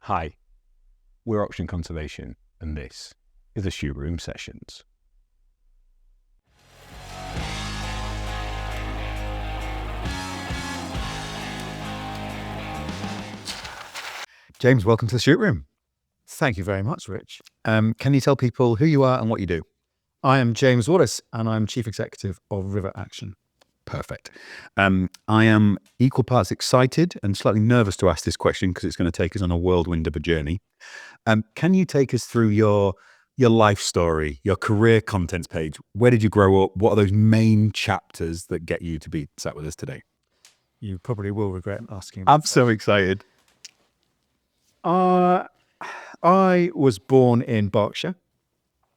Hi, we're Oxygen Conservation, and this is the Shoot Room Sessions. James, welcome to the Shoot Room. Thank you very much, Rich. Can you tell people who you are and what you do? I am James Wallace, and I'm Chief Executive of River Action. Perfect. I am equal parts excited and slightly nervous to ask this question because it's going to take us on a whirlwind of a journey. Can you take us through your life story, your career contents page? Where did you grow up? What are those main chapters that get you to be sat with us today? You probably will regret asking. I'm so excited. I was born in Berkshire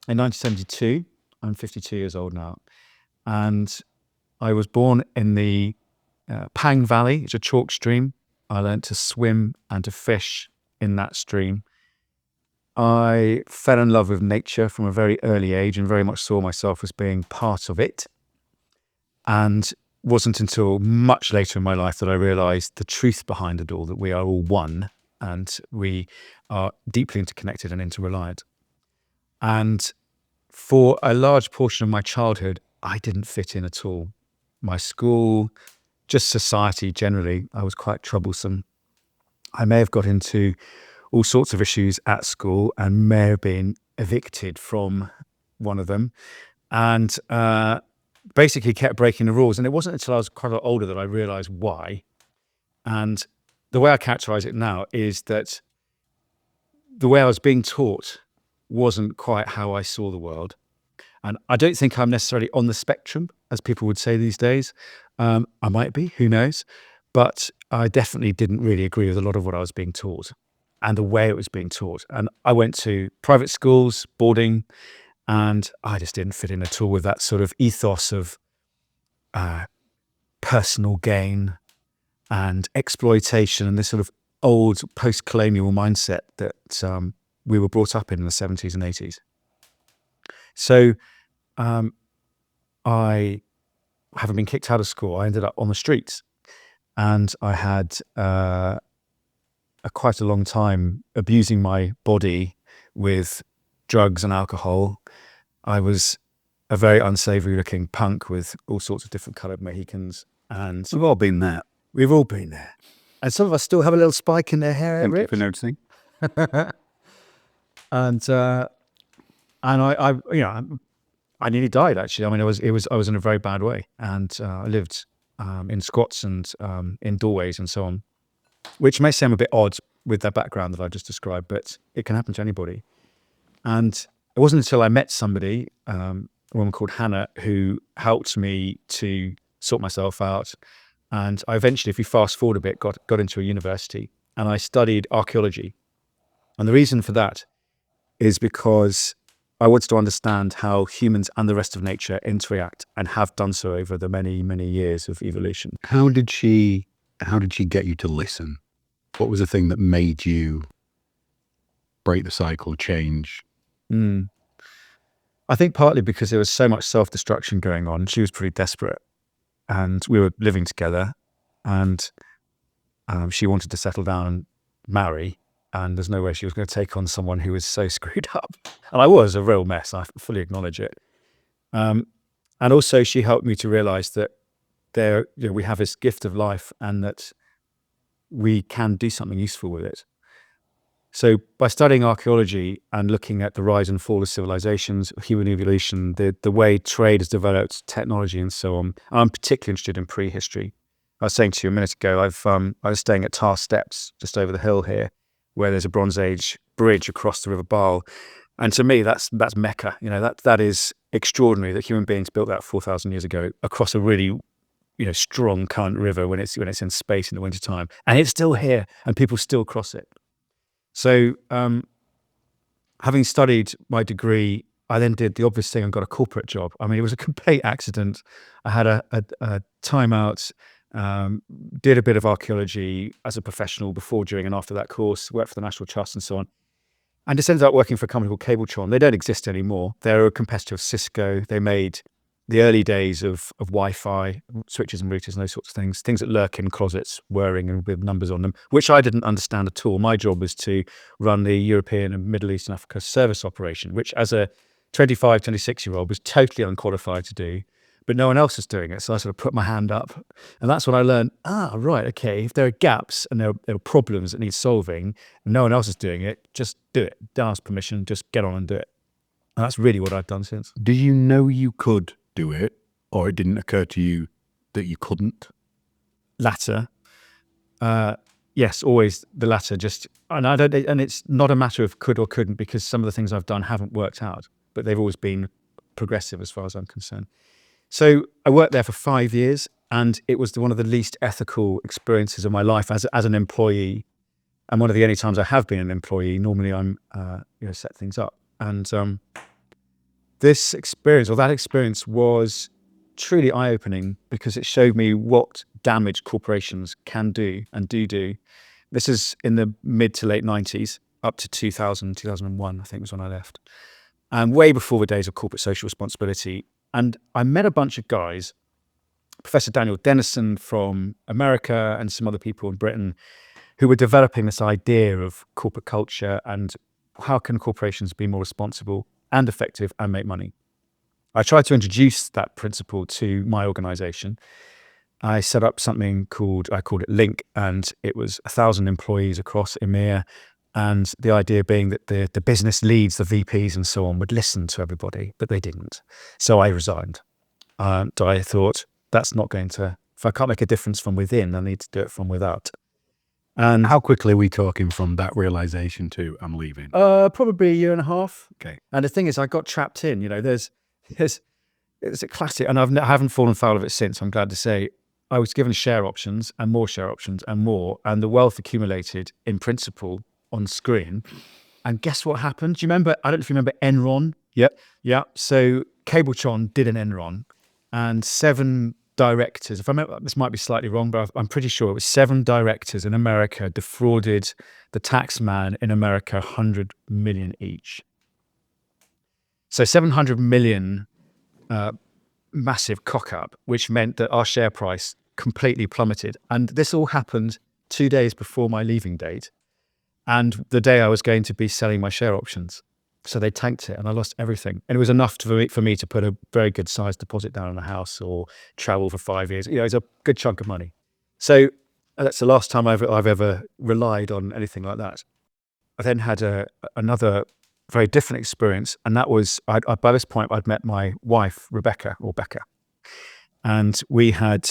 in 1972. I'm 52 years old now. And I was born in the Pang Valley. It's a chalk stream. I learned to swim and to fish in that stream. I fell in love with nature from a very early age and very much saw myself as being part of it. And wasn't until much later in my life that I realized the truth behind it all, that we are all one and we are deeply interconnected and interreliant. And for a large portion of my childhood, I didn't fit in at all. My school, just society generally, I was quite troublesome. I may have got into all sorts of issues at school and may have been evicted from one of them, and basically kept breaking the rules. And it wasn't until I was quite a lot older that I realized why. And the way I characterize it now is that the way I was being taught wasn't quite how I saw the world. And I don't think I'm necessarily on the spectrum, as people would say these days. I might be, who knows? But I definitely didn't really agree with a lot of what I was being taught and the way it was being taught. And I went to private schools, boarding, and I just didn't fit in at all with that sort of ethos of personal gain and exploitation and this sort of old post-colonial mindset that we were brought up in the 70s and 80s. So I, having been kicked out of school, I ended up on the streets, and I had quite a long time abusing my body with drugs and alcohol. I was a very unsavory looking punk with all sorts of different coloured Mohicans. And We've all been there. we've all been there. And some of us still have a little spike in their hair. Thank you Rich. for noticing. And I nearly died, actually. I mean, I was in a very bad way, and I lived in squats and in doorways and so on, which may sound a bit odd with that background that I just described, but it can happen to anybody. And it wasn't until I met somebody, a woman called Hannah, who helped me to sort myself out. And I eventually, if you fast forward a bit, got into a university, and I studied archaeology. And the reason for that is because I wanted to understand how humans and the rest of nature interact and have done so over the many, many years of evolution. How did she get you to listen? What was the thing that made you break the cycle, change? I think partly because there was so much self-destruction going on. She was pretty desperate, and we were living together, and she wanted to settle down and marry, and there's no way she was going to take on someone who was so screwed up. And I was a real mess. I fully acknowledge it. And also she helped me to realize that we have this gift of life and that we can do something useful with it. So by studying archaeology and looking at the rise and fall of civilizations, human evolution, the way trade has developed, technology and so on, I'm particularly interested in prehistory. I was saying to you a minute ago, I was staying at Tar Steps, just over the hill here, where there's a Bronze Age bridge across the River Barle. And to me, that's Mecca. That is extraordinary that human beings built that 4,000 years ago across a really strong current river when it's in space in the wintertime. And it's still here, and people still cross it. So having studied my degree, I then did the obvious thing and got a corporate job. I mean, it was a complete accident. I had a time out, did a bit of archaeology as a professional before, during and after that course, worked for the National Trust and so on. And just ended up working for a company called Cabletron. They don't exist anymore. They're a competitor of Cisco. They made the early days of Wi-Fi, switches and routers and those sorts of things that lurk in closets, whirring and with numbers on them, which I didn't understand at all. My job was to run the European and Middle East and Africa service operation, which as a 25, 26-year-old was totally unqualified to do, but no one else was doing it. So I sort of put my hand up, and that's when I learned, right, okay, if there are gaps and there are problems that need solving and no one else is doing it, just do it. Don't ask permission, just get on and do it. And that's really what I've done since. Did you know you could do it, or it didn't occur to you that you couldn't? Latter. Yes, always the latter. And it's not a matter of could or couldn't, because some of the things I've done haven't worked out, but they've always been progressive as far as I'm concerned. So I worked there for 5 years, and it was one of the least ethical experiences of my life as an employee, and one of the only times I have been an employee. Normally I'm set things up, and this experience, or that experience, was truly eye-opening, because it showed me what damage corporations can do and do. This is in the mid to late 90s, up to 2000, 2001, I think was when I left. And way before the days of corporate social responsibility. And I met a bunch of guys, Professor Daniel Dennison from America and some other people in Britain, who were developing this idea of corporate culture and how can corporations be more responsible and effective and make money. I tried to introduce that principle to my organization. I set up something I called it Link, and it was 1,000 employees across EMEA. And the idea being that the business leads, the VPs and so on, would listen to everybody, but they didn't. So I resigned. I thought, that's not going to, if I can't make a difference from within, I need to do it from without. And How quickly are we talking from that realization to I'm leaving? probably a year and a half. Okay. And the thing is, I got trapped in, there's it's a classic, and I haven't fallen foul of it since, I'm glad to say. I was given share options and more share options and more, and the wealth accumulated in principle on screen. And guess what happened? Do you remember? I don't know if you remember Enron. Yep. Yeah. So Cabletron did an Enron, and 7 directors, if I remember, this might be slightly wrong, but I'm pretty sure it was 7 directors in America defrauded the tax man in America 100 million each. So 700 million massive cock up, which meant that our share price completely plummeted. And this all happened 2 days before my leaving date, and the day I was going to be selling my share options. So they tanked it, and I lost everything. And it was enough for me to put a very good sized deposit down on a house or travel for 5 years. It's a good chunk of money. So that's the last time I've ever relied on anything like that. I then had another very different experience, and that was, by this point, I'd met my wife, Rebecca, and we had,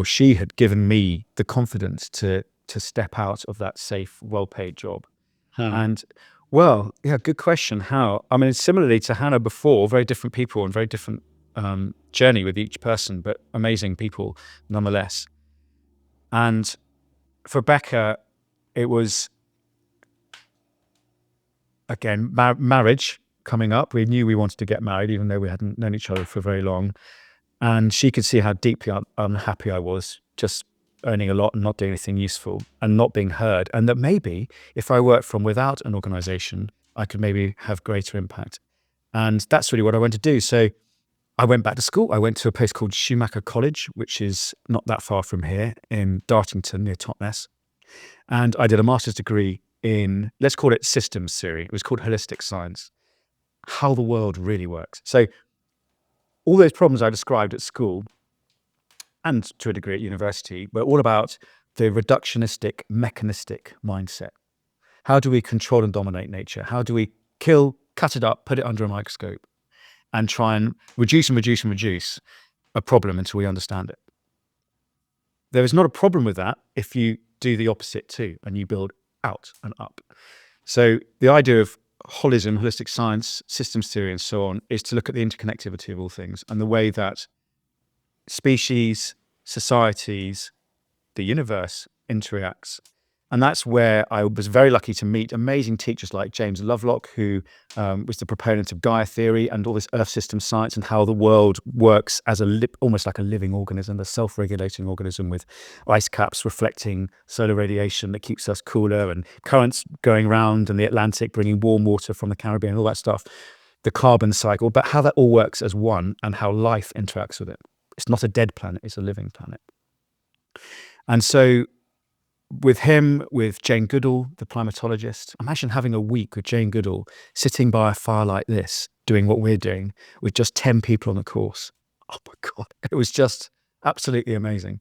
she had given me the confidence to step out of that safe, well-paid job. And good question. How? I mean, similarly to Hannah before, very different people and very different journey with each person, but amazing people nonetheless. And for Becca, it was, again, marriage coming up. We knew we wanted to get married, even though we hadn't known each other for very long. And she could see how deeply unhappy I was, just earning a lot and not doing anything useful and not being heard. And that maybe if I worked from without an organization, I could maybe have greater impact. And that's really what I went to do. So I went back to school. I went to a place called Schumacher College, which is not that far from here in Dartington near Totnes. And I did a master's degree in, let's call it systems theory. It was called holistic science, how the world really works. So all those problems I described at school and to a degree at university were all about the reductionistic, mechanistic mindset. How do we control and dominate nature? How do we kill, cut it up, put it under a microscope, and try and reduce a problem until we understand it? There is not a problem with that if you do the opposite too, and you build out and up. So the idea of holism, holistic science, systems theory, and so on, is to look at the interconnectivity of all things and the way that species, societies, the universe interacts. And that's where I was very lucky to meet amazing teachers like James Lovelock, who was the proponent of Gaia theory and all this earth system science and how the world works as almost like a living organism, a self-regulating organism with ice caps reflecting solar radiation that keeps us cooler and currents going around in the Atlantic, bringing warm water from the Caribbean, all that stuff. the carbon cycle, but how that all works as one and how life interacts with it. It's not a dead planet, it's a living planet. And so with him, with Jane Goodall, the primatologist, imagine having a week with Jane Goodall sitting by a fire like this, doing what we're doing with just 10 people on the course. Oh my God, it was just absolutely amazing.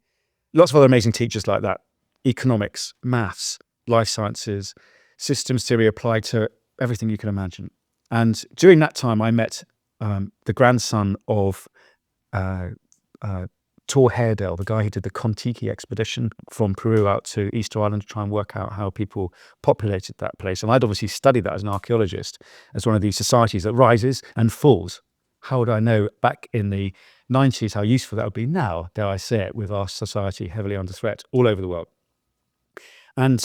Lots of other amazing teachers like that. Economics, maths, life sciences, systems theory applied to everything you can imagine. And during that time, I met the grandson of Tor Heyerdahl, the guy who did the Kon-Tiki expedition from Peru out to Easter Island to try and work out how people populated that place. And I'd obviously studied that as an archaeologist, as one of these societies that rises and falls. How would I know back in the 90s how useful that would be now, dare I say it, with our society heavily under threat all over the world? And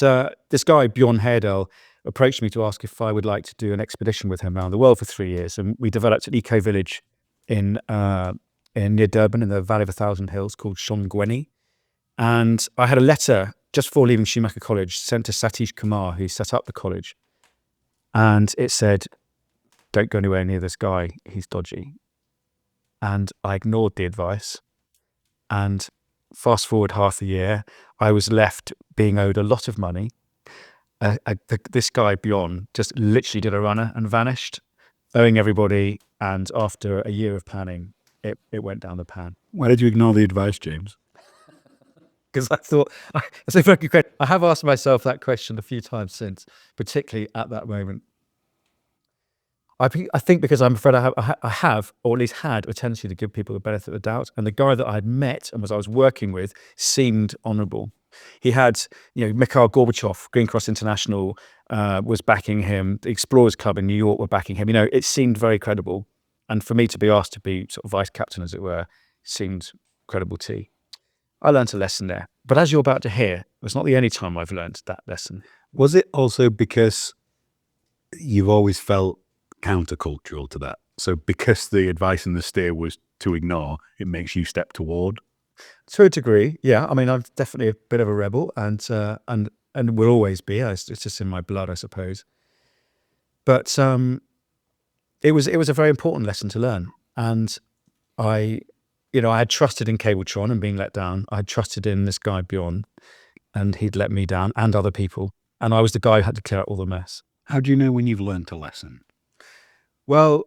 this guy, Bjorn Heyerdahl, approached me to ask if I would like to do an expedition with him around the world for 3 years. And we developed an eco-village in near Durban in the Valley of a Thousand Hills called Shongweni. And I had a letter just before leaving Schumacher College sent to Satish Kumar, who set up the college. And it said, don't go anywhere near this guy, he's dodgy. And I ignored the advice. And fast forward half a year, I was left being owed a lot of money. This guy, Bjorn, just literally did a runner and vanished, owing everybody. And after a year of planning, it went down the pan. Why did you ignore the advice, James? Because I thought, that's a very good question. I have asked myself that question a few times since, particularly at that moment. I think because I'm afraid I have, or at least had, a tendency to give people the benefit of the doubt. And the guy that I had met and I was working with seemed honourable. He had, Mikhail Gorbachev, Green Cross International, was backing him. The Explorers Club in New York were backing him. It seemed very credible. And for me to be asked to be sort of vice captain, as it were, seemed credible too. I learned a lesson there. But as you're about to hear, it was not the only time I've learned that lesson. Was it also because you've always felt countercultural to that? So because the advice and the steer was to ignore, it makes you step toward? To a degree, yeah. I mean, I'm definitely a bit of a rebel and will always be. It's just in my blood, I suppose. But it was a very important lesson to learn. And I had trusted in Cabletron and being let down. I had trusted in this guy, Bjorn, and he'd let me down and other people. And I was the guy who had to clear out all the mess. How do you know when you've learned a lesson? Well,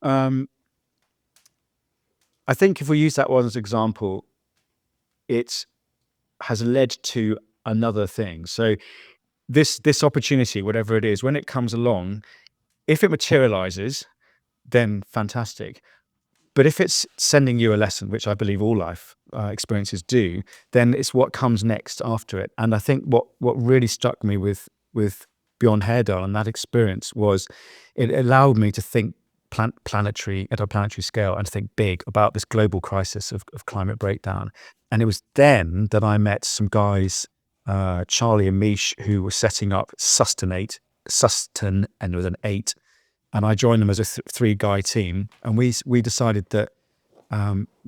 I think if we use that one as an example, it has led to another thing. So this opportunity, whatever it is, when it comes along, if it materializes, then fantastic. But if it's sending you a lesson, which I believe all life experiences do, then it's what comes next after it. And I think what really struck me with Bjorn Heyerdahl and that experience was it allowed me to think planetary at a planetary scale and to think big about this global crisis of climate breakdown. And it was then that I met some guys, Charlie and Mish, who were setting up Sustain, and with an 8. And I joined them as a 3-guy team. And we decided that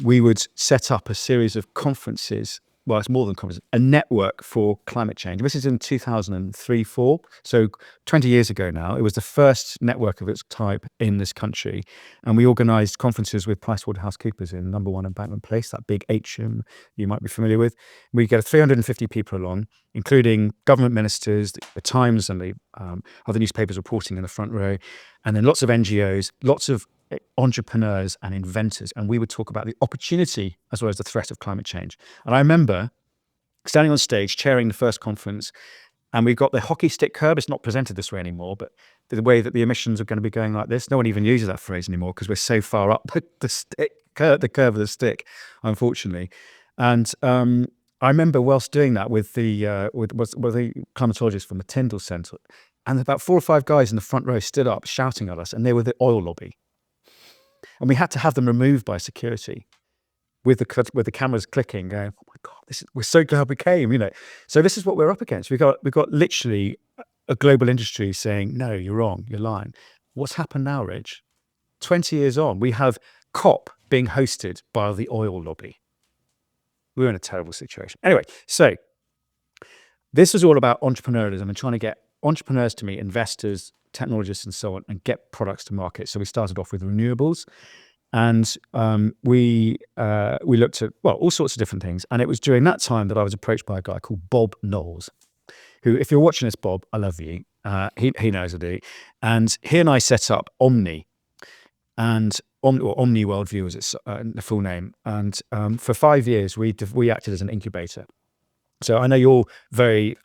we would set up a series of conferences. Well, it's more than conferences, a network for climate change. This is in 2003-4, so 20 years ago now. It was the first network of its type in this country. And we organised conferences with PricewaterhouseCoopers in No. 1 Embankment Place, that big atrium you might be familiar with. We get 350 people along, including government ministers, the Times and the other newspapers reporting in the front row, and then lots of NGOs, lots of entrepreneurs and inventors, and we would talk about the opportunity as well as the threat of climate change. And I remember standing on stage chairing the first conference, and we've got the hockey stick curve. It's not presented this way anymore, but the way that the emissions are going to be going like this, no one even uses that phrase anymore because we're so far up the curve of the stick, unfortunately. And I remember whilst doing that with the climatologists from the Tyndall Centre, and about 4 or 5 guys in the front row stood up shouting at us, and they were the oil lobby. And we had to have them removed by security with the cameras clicking, going, oh my God, we're so glad we came, So this is what we're up against. We've got literally a global industry saying, no, you're wrong, you're lying. What's happened now, Rich? 20 years on, we have COP being hosted by the oil lobby. We're in a terrible situation. Anyway, so this was all about entrepreneurialism and trying to get entrepreneurs to meet investors, technologists and so on, and get products to market. So we started off with renewables, and we looked at, well, all sorts of different things. And it was during that time that I was approached by a guy called Bob Knowles, who, if you're watching this, Bob, I love you. He knows I do. And he and I set up Omni, and Omni Worldview is its the full name. And for 5 years, we acted as an incubator. So I know you're very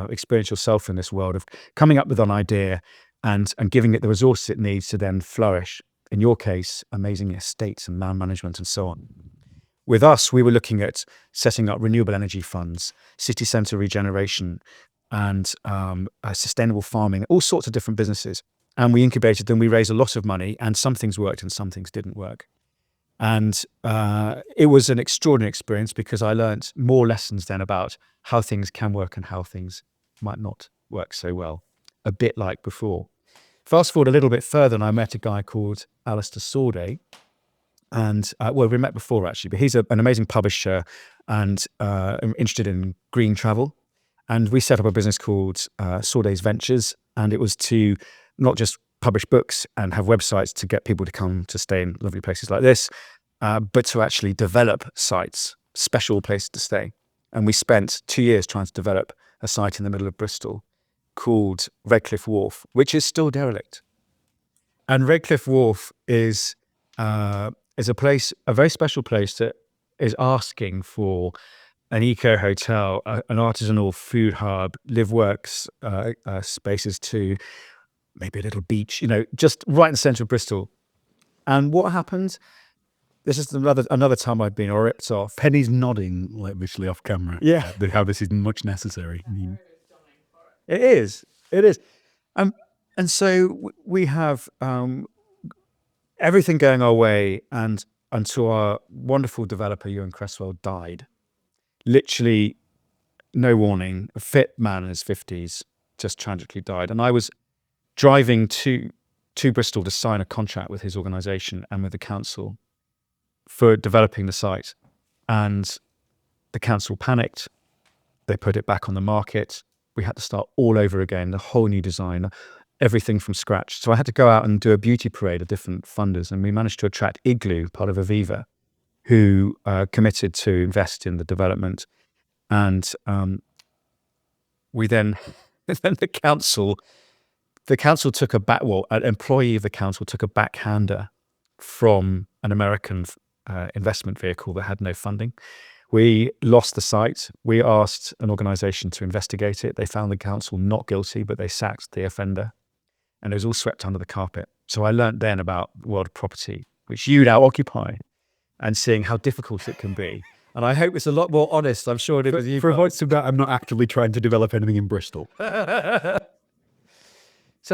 experienced yourself in this world of coming up with an idea and giving it the resources it needs to then flourish. In your case, amazing estates and land management and so on. With us, we were looking at setting up renewable energy funds, city centre regeneration, and sustainable farming, all sorts of different businesses. And we incubated them. We raised a lot of money, and some things worked and some things didn't work. And it was an extraordinary experience because I learned more lessons then about how things can work and how things might not work so well, a bit like before. Fast forward a little bit further, and I met a guy called Alistair Sorday. And well, we met before actually, but he's an amazing publisher and interested in green travel. And we set up a business called Sorday's Ventures, and it was to not just publish books and have websites to get people to come to stay in lovely places like this, but to actually develop sites, special places to stay. And we spent 2 years trying to develop a site in the middle of Bristol called Redcliffe Wharf, which is still derelict. And Redcliffe Wharf is a place, a very special place that is asking for an eco hotel, an artisanal food hub, live works spaces too, maybe a little beach, just right in the centre of Bristol. And what happened? This is another time I've been ripped off. Penny's nodding like visually off camera. Yeah. How this is much necessary. It is. And so we have everything going our way, and until our wonderful developer, Ewan Cresswell, died. Literally, no warning. A fit man in his 50s just tragically died. And I was driving to Bristol to sign a contract with his organisation and with the council for developing the site. And the council panicked. They put it back on the market. We had to start all over again, the whole new design, everything from scratch. So I had to go out and do a beauty parade of different funders, and we managed to attract Igloo, part of Aviva, who committed to invest in the development. And we then the council took an employee of the council took a backhander from an American investment vehicle that had no funding. We lost the site. We asked an organisation to investigate it. They found the council not guilty, but they sacked the offender, and it was all swept under the carpet. So I learnt then about the world of property, which you now occupy, and seeing how difficult it can be. And I hope it's a lot more honest. I'm sure it is with you. For avoidance of that, I'm not actively trying to develop anything in Bristol. So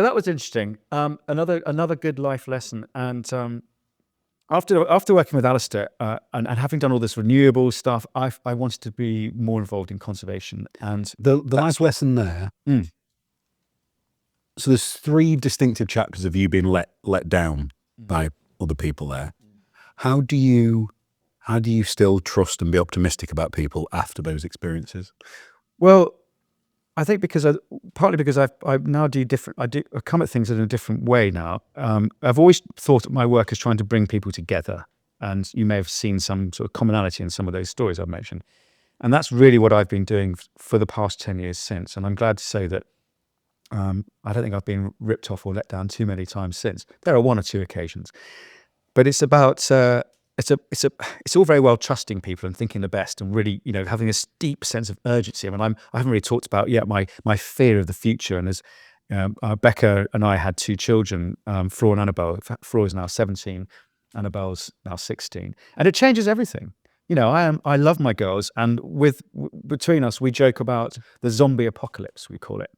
that was interesting. Another good life lesson. And after working with Alistair and having done all this renewable stuff, I wanted to be more involved in conservation. And The last lesson there. So there's 3 distinctive chapters of you being let down by other people there. How do you still trust and be optimistic about people after those experiences? Well, I think partly because I now do different. I come at things in a different way now. I've always thought of my work as trying to bring people together, and you may have seen some sort of commonality in some of those stories I've mentioned. And that's really what I've been doing for the past 10 years since. And I'm glad to say that I don't think I've been ripped off or let down too many times since. There are 1 or 2 occasions, but it's about it's all very well trusting people and thinking the best and really having this deep sense of urgency. I mean, I haven't really talked about yet my fear of the future. And as Becca and I had 2 children, Flora and Annabelle. Flora is now 17, Annabelle's now 16, and it changes everything. I love my girls, and between us we joke about the zombie apocalypse, we call it.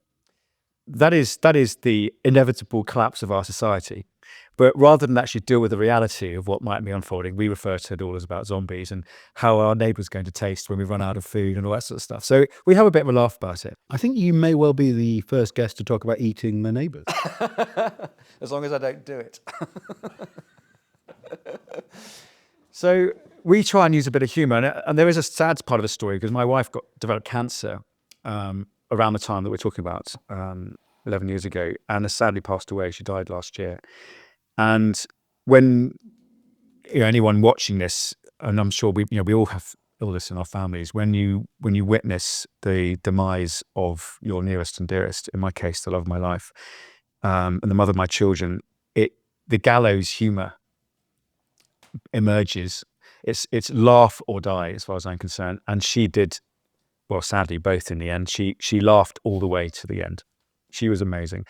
That is the inevitable collapse of our society. But rather than actually deal with the reality of what might be unfolding, we refer to it all as about zombies and how our neighbour's going to taste when we run out of food and all that sort of stuff. So we have a bit of a laugh about it. I think you may well be the first guest to talk about eating their neighbours. As long as I don't do it. So we try and use a bit of humour. And there is a sad part of the story because my wife developed cancer around the time that we're talking about. 11 years ago, and has sadly passed away. She died last year. And when anyone watching this, and I'm sure we all have illness in our families, when you witness the demise of your nearest and dearest, in my case, the love of my life, and the mother of my children, the gallows humor emerges. It's laugh or die, as far as I'm concerned. And she did, well, sadly, both in the end. She laughed all the way to the end. She was amazing.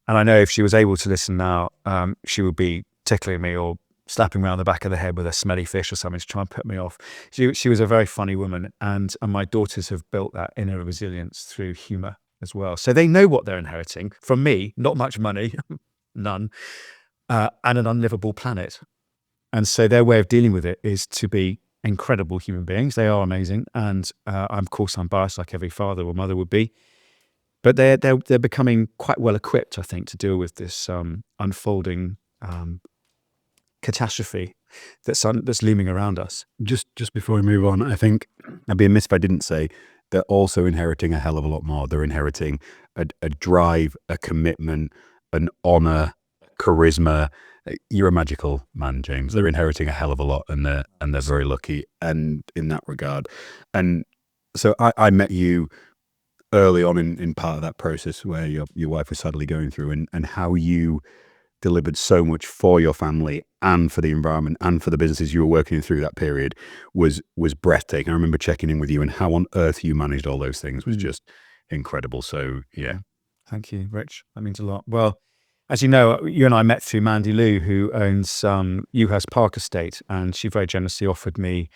And I know if she was able to listen now, she would be tickling me or slapping me on the back of the head with a smelly fish or something to try and put me off. She was a very funny woman. And my daughters have built that inner resilience through humor as well. So they know what they're inheriting from me, not much money, none, and an unlivable planet. And so their way of dealing with it is to be incredible human beings. They are amazing. And of course, I'm biased like every father or mother would be. But they're becoming quite well equipped, I think, to deal with this unfolding catastrophe that's looming around us. Just before we move on, I think I'd be amiss if I didn't say they're also inheriting a hell of a lot more. They're inheriting a drive, a commitment, an honor, charisma. You're a magical man, James. They're inheriting a hell of a lot, and they're very lucky, and in that regard. And so I met you early on in part of that process where your wife was sadly going through, and how you delivered so much for your family and for the environment and for the businesses you were working through that period was breathtaking. I remember checking in with you, and how on earth you managed all those things was just incredible. So yeah. Thank you, Rich. That means a lot. Well, as you know, you and I met through Mandy Lou, who owns Ewhurst Park Estate, and she very generously offered me,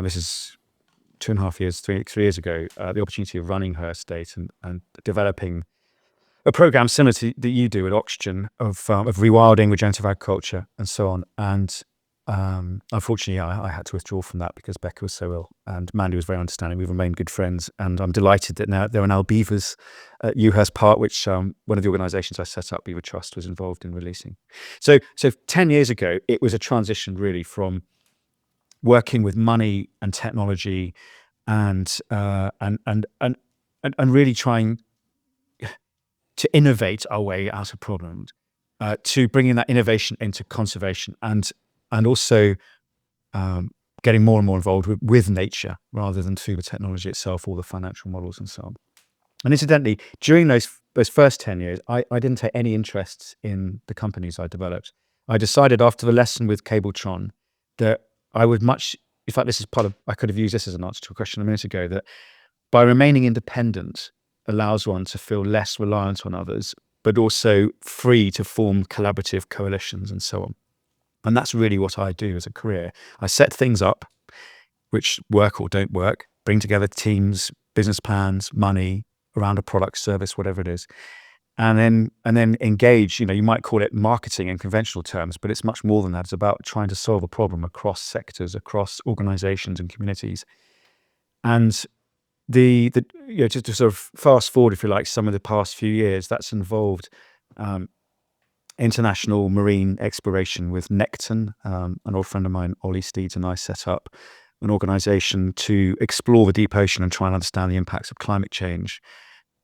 this is 2.5 years, 3 years ago, the opportunity of running her estate and developing a program similar to that you do at Oxygen of rewilding, regenerative agriculture, and so on. And unfortunately, I had to withdraw from that because Becca was so ill, and Mandy was very understanding. We've remained good friends, and I'm delighted that there are now beavers at Ewhurst Park, which one of the organisations I set up, Beaver Trust, was involved in releasing. So 10 years ago, it was a transition really from working with money and technology, and really trying to innovate our way out of problems, to bringing that innovation into conservation, and also getting more and more involved with nature rather than through the technology itself or the financial models and so on. And incidentally, during those first 10 years, I didn't take any interest in the companies I developed. I decided after the lesson with Cabletron that I would in fact, this is I could have used this as an answer to a question a minute ago, that by remaining independent allows one to feel less reliant on others, but also free to form collaborative coalitions and so on. And that's really what I do as a career. I set things up, which work or don't work, bring together teams, business plans, money around a product, service, whatever it is, and then engage. You might call it marketing in conventional terms, but it's much more than that. It's about trying to solve a problem across sectors, across organizations and communities. And just to sort of fast forward, if you like, some of the past few years, that's involved international marine exploration with Necton. An old friend of mine, Ollie Steeds, and I set up an organization to explore the deep ocean and try and understand the impacts of climate change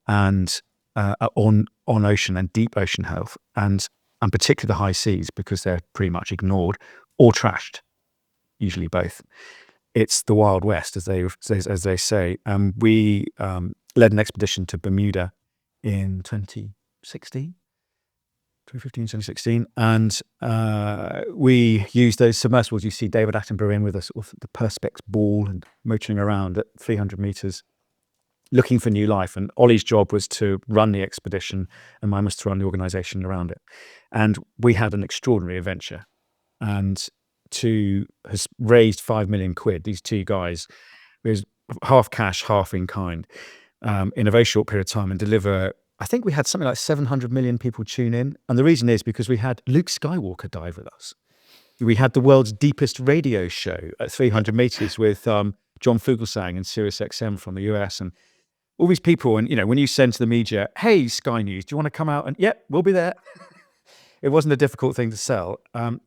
and on ocean and deep ocean health, and particularly the high seas, because they're pretty much ignored or trashed, usually both. It's the Wild West, as they say. We led an expedition to Bermuda in 2016, and we used those submersibles. You see David Attenborough in with us with the Perspex ball and motoring around at 300 meters, looking for new life. And Ollie's job was to run the expedition, and mine was to run the organization around it. And we had an extraordinary adventure, and has raised 5 million quid. These two guys, it was half cash, half in kind, in a very short period of time, and deliver. I think we had something like 700 million people tune in. And the reason is because we had Luke Skywalker dive with us. We had the world's deepest radio show at 300 meters with John Fugelsang and Sirius XM from the US, and all these people. And, when you send to the media, hey, Sky News, do you want to come out? And yep, we'll be there. It wasn't a difficult thing to sell. And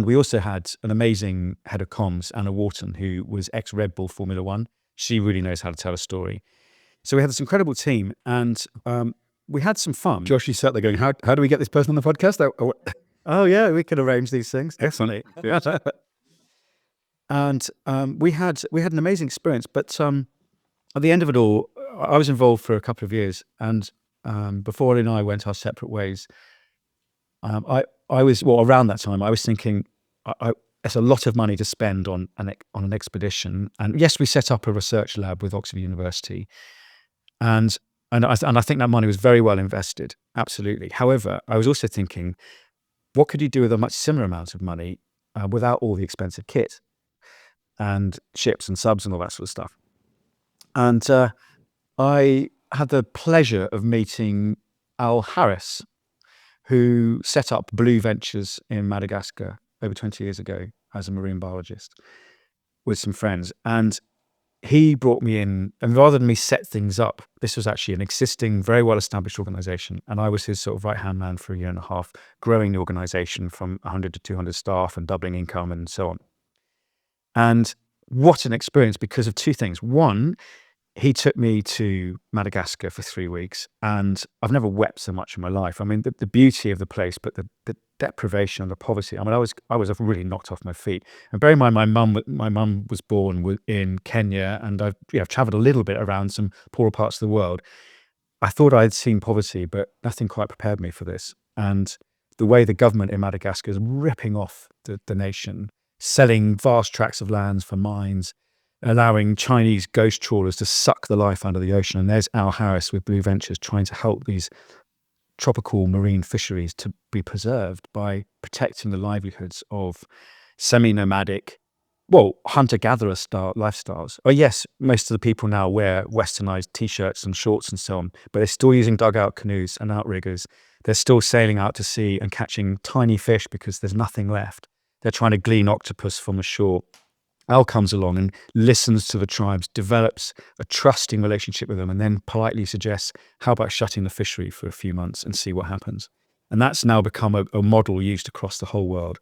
we also had an amazing head of comms, Anna Wharton, who was ex-Red Bull Formula One. She really knows how to tell a story. So we had this incredible team, and we had some fun. Josh, you sat there going, how do we get this person on the podcast? Oh yeah, we could arrange these things. Excellent. And we had an amazing experience. But at the end of it all, I was involved for a couple of years, and before Ollie and I went our separate ways, I was around that time. I was thinking, it's a lot of money to spend on an expedition. And yes, we set up a research lab with Oxford University, and I think that money was very well invested, absolutely. However, I was also thinking, what could you do with a much similar amount of money without all the expensive kit and ships and subs and all that sort of stuff? And I had the pleasure of meeting Al Harris, who set up Blue Ventures in Madagascar over 20 years ago as a marine biologist with some friends. And he brought me in, and rather than me set things up, this was actually an existing, very well-established organization. And I was his sort of right-hand man for a year and a half, growing the organization from 100 to 200 staff and doubling income and so on. And what an experience because of two things. One, he took me to Madagascar for 3 weeks, and I've never wept so much in my life. I mean, the beauty of the place, but the deprivation and the poverty. I mean, I was really knocked off my feet. And bear in mind, my mum was born in Kenya, and I've travelled a little bit around some poorer parts of the world. I thought I'd seen poverty, but nothing quite prepared me for this. And the way the government in Madagascar is ripping off the nation, selling vast tracts of lands for mines, allowing Chinese ghost trawlers to suck the life out of the ocean. And there's Al Harris with Blue Ventures trying to help these tropical marine fisheries to be preserved by protecting the livelihoods of semi-nomadic, hunter-gatherer style lifestyles. Oh yes, most of the people now wear westernized t-shirts and shorts and so on, but they're still using dugout canoes and outriggers. They're still sailing out to sea and catching tiny fish because there's nothing left. They're trying to glean octopus from the shore. Al comes along and listens to the tribes, develops a trusting relationship with them, and then politely suggests, how about shutting the fishery for a few months and see what happens? And that's now become a model used across the whole world.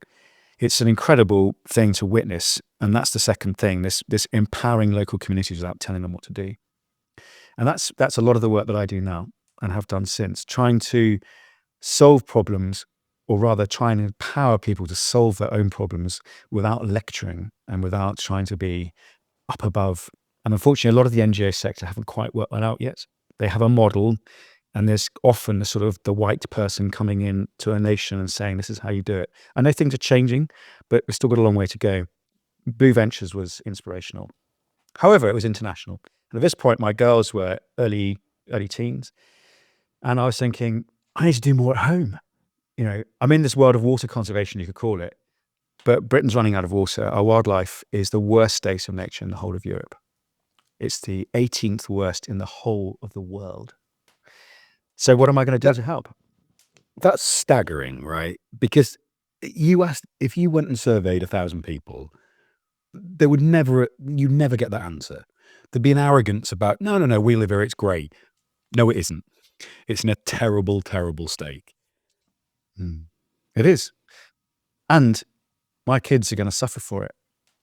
It's an incredible thing to witness. And that's the second thing, this empowering local communities without telling them what to do. And that's a lot of the work that I do now and have done since, trying to solve problems, or rather try and empower people to solve their own problems without lecturing and without trying to be up above. And unfortunately, a lot of the NGO sector haven't quite worked that out yet. They have a model, and there's often the white person coming in to a nation and saying, this is how you do it. I know things are changing, but we've still got a long way to go. Blue Ventures was inspirational. However, it was international. And at this point, my girls were early teens. And I was thinking, I need to do more at home. I'm in this world of water conservation, you could call it, but Britain's running out of water. Our wildlife is the worst state of nature in the whole of Europe. It's the 18th worst in the whole of the world. So what am I going to do to help? That's staggering, right? Because if you went and surveyed 1,000 people, you'd never get that answer. There'd be an arrogance about, no, we live here, it's great. No, it isn't. It's in a terrible, terrible state. It is. And my kids are going to suffer for it.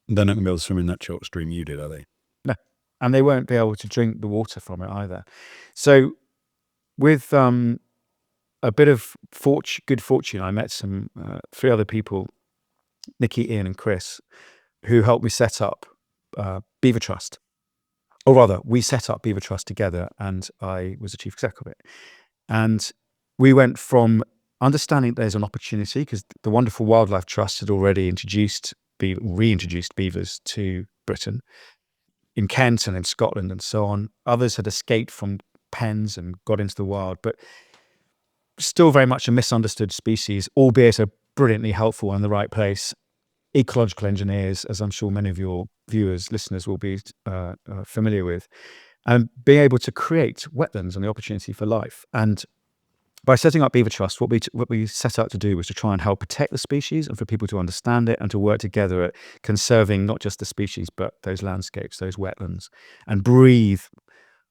They're not going to be able to swim in that short stream you did, are they? No. And they won't be able to drink the water from it either. So with a bit of good fortune, I met some 3 other people, Nikki, Ian and Chris, who helped me set up Beaver Trust. Or rather, we set up Beaver Trust together, and I was the chief exec of it. And we went from understanding there's an opportunity, because the wonderful Wildlife Trust had already reintroduced beavers to Britain, in Kent and in Scotland and so on. Others had escaped from pens and got into the wild, but still very much a misunderstood species, albeit a brilliantly helpful one in the right place. Ecological engineers, as I'm sure many of your listeners will be familiar with, and being able to create wetlands and the opportunity for life. And by setting up Beaver Trust, what we set out to do was to try and help protect the species and for people to understand it and to work together at conserving not just the species, but those landscapes, those wetlands, and breathe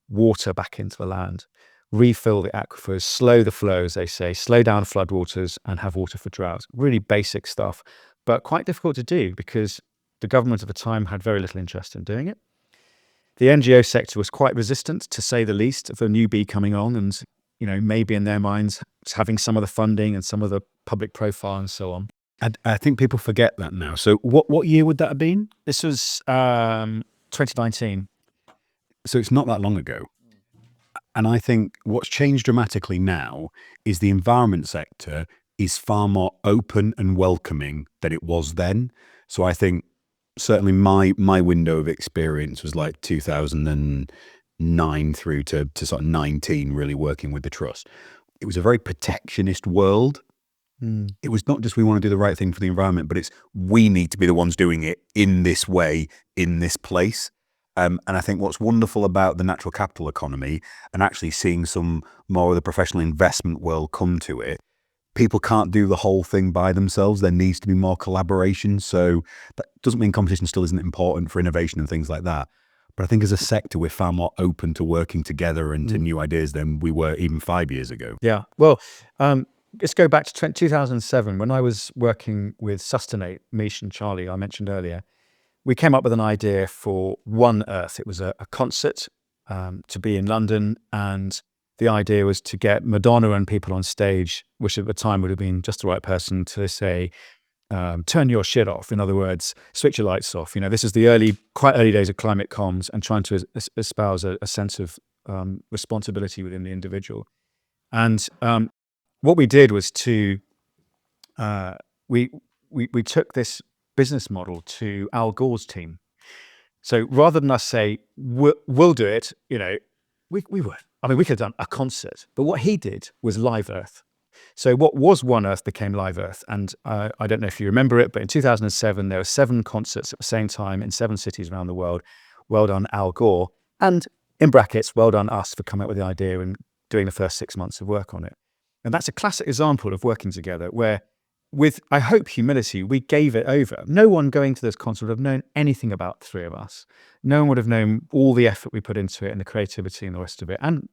water back into the land, refill the aquifers, slow the flow, as they say, slow down floodwaters, and have water for drought. Really basic stuff, but quite difficult to do because the government at the time had very little interest in doing it. The NGO sector was quite resistant, to say the least, of a new bee coming on, and maybe in their minds having some of the funding and some of the public profile and so on. I think people forget that now. So what year would that have been? This was 2019. So it's not that long ago. And I think what's changed dramatically now is the environment sector is far more open and welcoming than it was then. So I think certainly my window of experience was like 2009 through to sort of 19, really working with the trust. It was a very protectionist world. It was not just we want to do the right thing for the environment, but it's we need to be the ones doing it in this way, in this place. And I think what's wonderful about the natural capital economy and actually seeing some more of the professional investment world come to it, people can't do the whole thing by themselves. There needs to be more collaboration. So that doesn't mean competition still isn't important for innovation and things like that. But I think as a sector, we're far more open to working together and to new ideas than we were even 5 years ago. Yeah. Well, let's go back to 2007 when I was working with Sustainate, Mish and Charlie, I mentioned earlier. We came up with an idea for One Earth. It was a concert to be in London, and the idea was to get Madonna and people on stage, which at the time would have been just the right person to say, turn your shit off. In other words, switch your lights off. This is the quite early days of climate comms and trying to espouse a sense of responsibility within the individual. And what we did was to we took this business model to Al Gore's team. So rather than us say we'll do it, we would. I mean, we could have done a concert, but what he did was Live Earth. So what was One Earth became Live Earth, and I don't know if you remember it, but in 2007 there were 7 concerts at the same time in 7 cities around the world. Well done, Al Gore, and in brackets, well done us for coming up with the idea and doing the first 6 months of work on it. And that's a classic example of working together where, with, I hope, humility, we gave it over. No one going to this concert would have known anything about the 3 of us. No one would have known all the effort we put into it and the creativity and the rest of it, and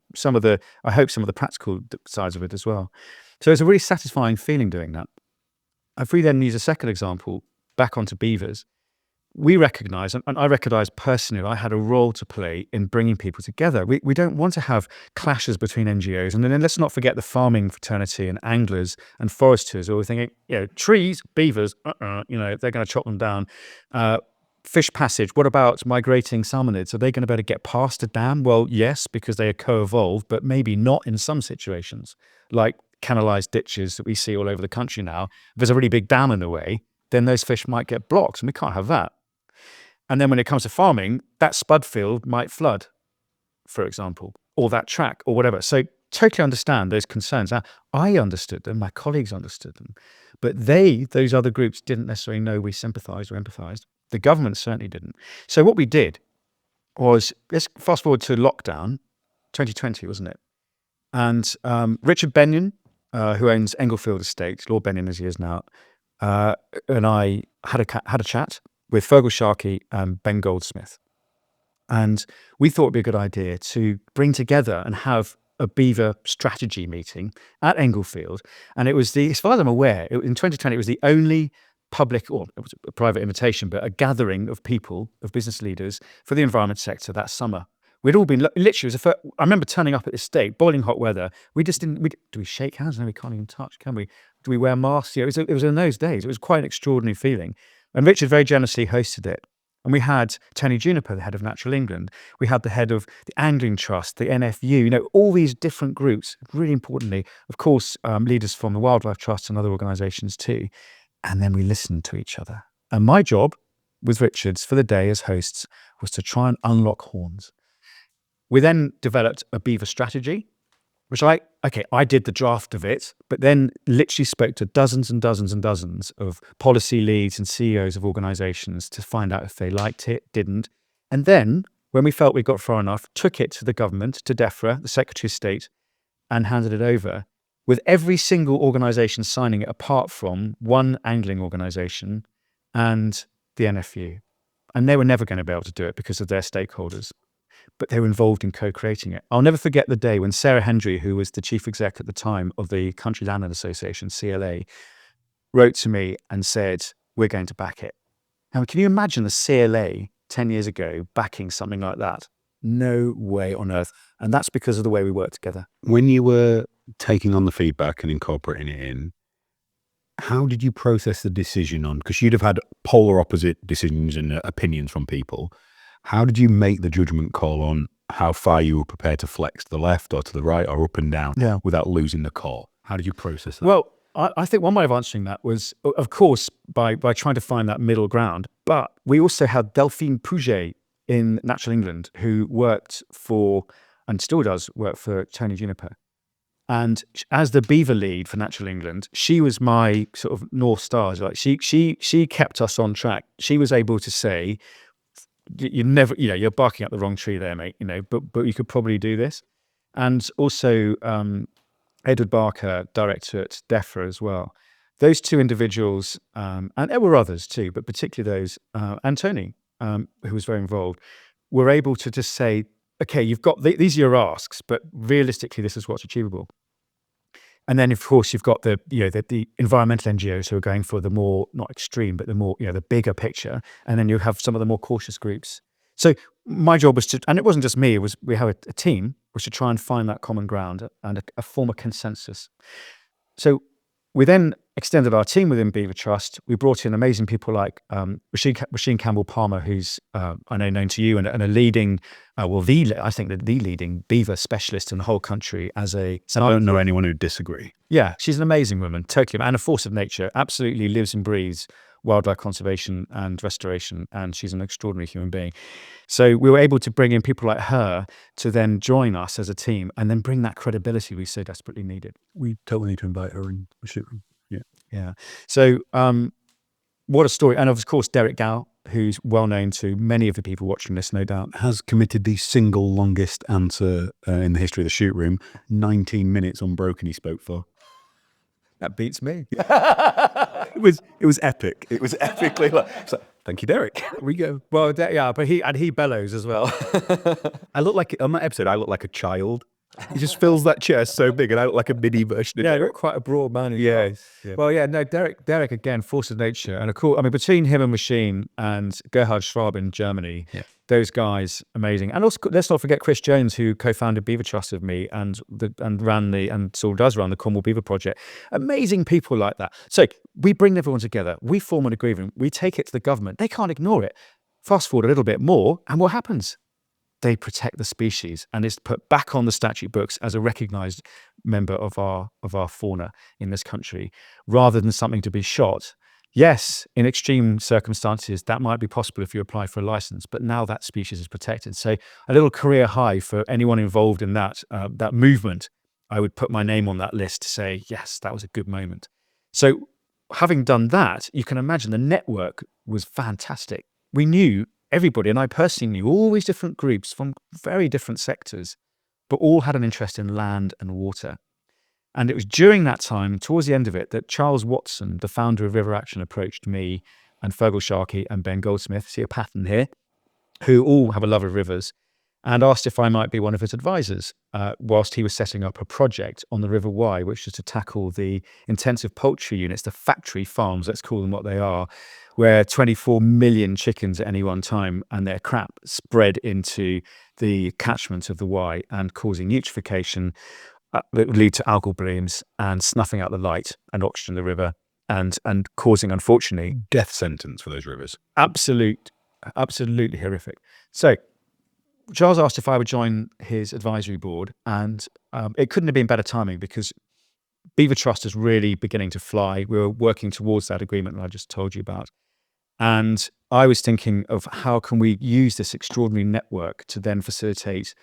I hope some of the practical sides of it as well. So it's a really satisfying feeling doing that. If we then use a second example, back onto beavers, we recognise, and I recognise personally, I had a role to play in bringing people together. We don't want to have clashes between NGOs. And then let's not forget the farming fraternity and anglers and foresters who are thinking, trees, beavers, they're going to chop them down. Fish passage, what about migrating salmonids? Are they going to be able to get past a dam? Well, yes, because they are co-evolved, but maybe not in some situations, like canalised ditches that we see all over the country now. If there's a really big dam in the way, then those fish might get blocked, and we can't have that. And then when it comes to farming, that spud field might flood, for example, or that track or whatever. So totally understand those concerns. Now, I understood them, my colleagues understood them, but those other groups didn't necessarily know we sympathised or empathised. The government certainly didn't. So what we did was, let's fast forward to lockdown, 2020, wasn't it? And Richard Benyon, who owns Englefield Estate, Lord Benyon as he is now, and I had a chat with Fergal Sharkey and Ben Goldsmith. And we thought it'd be a good idea to bring together and have a beaver strategy meeting at Englefield. And it was as far as I'm aware, in 2020, it was the only public, or it was a private invitation, but a gathering of people, of business leaders for the environment sector that summer. We'd all been, literally, I remember turning up at this state, boiling hot weather. We just didn't, do we shake hands? No, we can't even touch, can we? Do we wear masks? It was in those days. It was quite an extraordinary feeling. And Richard very generously hosted it. And we had Tony Juniper, the head of Natural England. We had the head of the Angling Trust, the NFU, all these different groups. Really importantly, of course, leaders from the Wildlife Trust and other organisations too. And then we listened to each other. And my job with Richard's for the day as hosts was to try and unlock horns. We then developed a beaver strategy, which I did the draft of it, but then literally spoke to dozens and dozens and dozens of policy leads and CEOs of organisations to find out if they liked it, didn't. And then, when we felt we got far enough, took it to the government, to DEFRA, the Secretary of State, and handed it over, with every single organisation signing it apart from one angling organisation and the NFU. And they were never going to be able to do it because of their stakeholders, but they were involved in co-creating it. I'll never forget the day when Sarah Hendry, who was the chief exec at the time of the Country Landing Association, CLA, wrote to me and said, we're going to back it. Now, can you imagine the CLA 10 years ago backing something like that? No way on earth. And that's because of the way we work together. When you were taking on the feedback and incorporating it in, how did you process the decision on, because you'd have had polar opposite decisions and opinions from people. How did you make the judgment call on how far you were prepared to flex to the left or to the right or up and down without losing the core? How did you process that? Well, I think one way of answering that was, of course, by trying to find that middle ground. But we also had Delphine Pouget in Natural England, who worked for, and still does work for, Tony Juniper. And as the beaver lead for Natural England, she was my sort of North Star. Like she kept us on track. She was able to say, you never, you're barking up the wrong tree there, mate, but you could probably do this. And also Edward Barker, director at DEFRA as well. Those two individuals, and there were others too, but particularly those, and Tony, who was very involved, were able to just say, okay, you've got, these are your asks, but realistically, this is what's achievable. And then, of course, you've got the environmental NGOs who are going for the more, not extreme, but the more, the bigger picture. And then you have some of the more cautious groups. So my job was to, and it wasn't just me, we have a team, was to try and find that common ground and a form of consensus. So we then extended our team within Beaver Trust. We brought in amazing people like Rasheen Campbell-Palmer, who's I know known to you, and a leading, the leading beaver specialist in the whole country. I don't know anyone who'd disagree. Yeah, she's an amazing woman, totally, and a force of nature. Absolutely lives and breathes wildlife conservation and restoration, and she's an extraordinary human being. So we were able to bring in people like her to then join us as a team and then bring that credibility we so desperately needed. We totally need to invite her in the shoot room. Yeah. So what a story. And of course, Derek Gow, who's well known to many of the people watching this, no doubt. Has committed the single longest answer in the history of the shoot room. 19 minutes unbroken he spoke for. That beats me. It was epic. It was epically like, thank you, Derek. Here we go. Well, but he bellows as well. I look like, on that episode, I look like a child. He just fills that chair so big, and I look like a mini version of Derek. Derek. Quite a broad man. Yeah. Well, yeah, no, Derek again, force of nature. And between him and Machine and Gerhard Schwab in Germany, those guys, amazing. And also, let's not forget Chris Jones, who co-founded Beaver Trust with me and still does run the Cornwall Beaver Project. Amazing people like that. So we bring everyone together. We form an agreement. We take it to the government. They can't ignore it. Fast forward a little bit more, and what happens? They protect the species and is put back on the statute books as a recognized member of our fauna in this country, rather than something to be shot. Yes, in extreme circumstances, that might be possible if you apply for a license, but now that species is protected. So a little career high for anyone involved in that movement. I would put my name on that list to say, yes, that was a good moment. So having done that, you can imagine the network was fantastic. We knew everybody, and I personally knew all these different groups from very different sectors, but all had an interest in land and water. And it was during that time, towards the end of it, that Charles Watson, the founder of River Action, approached me and Fergal Sharkey and Ben Goldsmith, see a pattern here, who all have a love of rivers, and asked if I might be one of his advisors whilst he was setting up a project on the River Wye, which was to tackle the intensive poultry units, the factory farms, let's call them what they are, where 24 million chickens at any one time and their crap spread into the catchment of the Wye and causing eutrophication that would lead to algal blooms and snuffing out the light and oxygen in the river and causing, unfortunately, death sentence for those rivers. Absolutely horrific. So Charles asked if I would join his advisory board, and it couldn't have been better timing because Beaver Trust is really beginning to fly. We were working towards that agreement that I just told you about. And I was thinking of how can we use this extraordinary network to then facilitate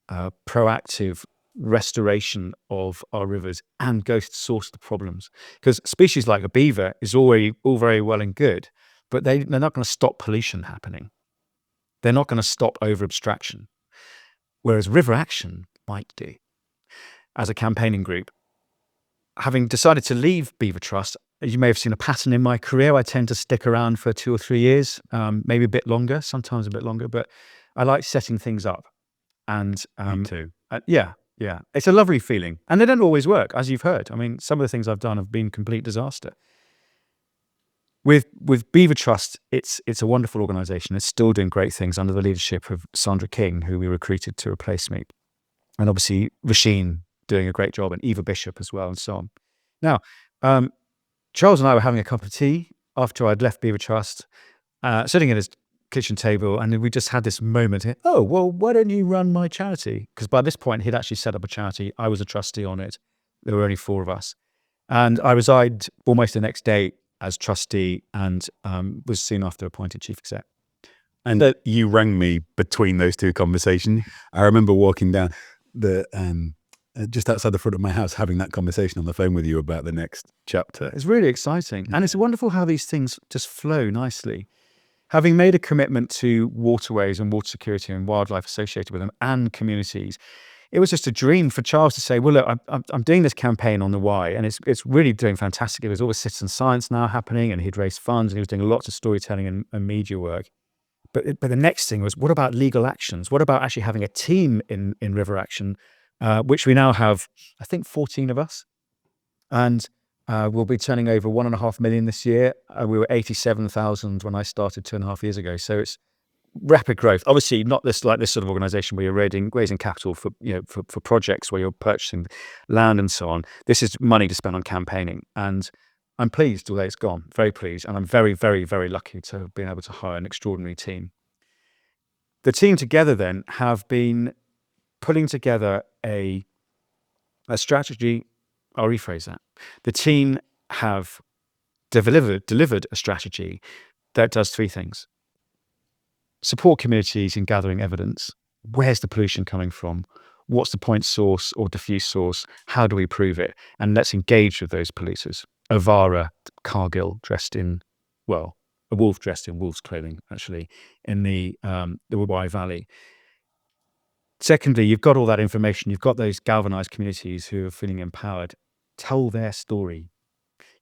proactive restoration of our rivers and go to the source of the problems. Because species like a beaver is all very well and good, but they're not going to stop pollution happening. They're not going to stop over abstraction, whereas River Action might do. As a campaigning group, having decided to leave Beaver Trust, as you may have seen a pattern in my career, I tend to stick around for 2 or 3 years, maybe a bit longer, sometimes a bit longer, but I like setting things up. And Me too. Yeah. It's a lovely feeling. And they don't always work, as you've heard. I mean, some of the things I've done have been complete disaster. With Beaver Trust, it's a wonderful organisation. It's still doing great things under the leadership of Sandra King, who we recruited to replace me, and obviously Rasheen doing a great job, and Eva Bishop as well, and so on. Now, Charles and I were having a cup of tea after I'd left Beaver Trust, sitting at his kitchen table, and we just had this moment here. Oh, well, why don't you run my charity? Because by this point, he'd actually set up a charity. I was a trustee on it. There were only 4 of us. And I resigned almost the next day as trustee, and was soon after appointed chief exec. And you rang me between those two conversations. I remember walking down the just outside the front of my house, having that conversation on the phone with you about the next chapter. It's really exciting. And it's wonderful how these things just flow nicely. Having made a commitment to waterways and water security and wildlife associated with them and communities, it was just a dream for Charles to say, well, look, I'm doing this campaign on the why, and it's really doing fantastic. There's all this citizen science now happening, and he'd raised funds, and he was doing lots of storytelling and media work. But the next thing was, what about legal actions? What about actually having a team in River Action, which we now have, I think, 14 of us. And we'll be turning over 1.5 million this year. We were 87,000 when I started 2.5 years ago. So it's rapid growth. Obviously, not this sort of organisation where you're raising capital for for projects where you're purchasing land and so on. This is money to spend on campaigning, and I'm pleased the way it's gone. Very pleased, and I'm very, very, very lucky to have been able to hire an extraordinary team. The team together then have been putting together a strategy. I'll rephrase that. The team have delivered a strategy that does 3 things. Support communities in gathering evidence. Where's the pollution coming from? What's the point source or diffuse source? How do we prove it? And let's engage with those polluters. Avara, Cargill, a wolf dressed in wolf's clothing, actually, in the Wye Valley. Secondly, you've got all that information. You've got those galvanized communities who are feeling empowered. Tell their story.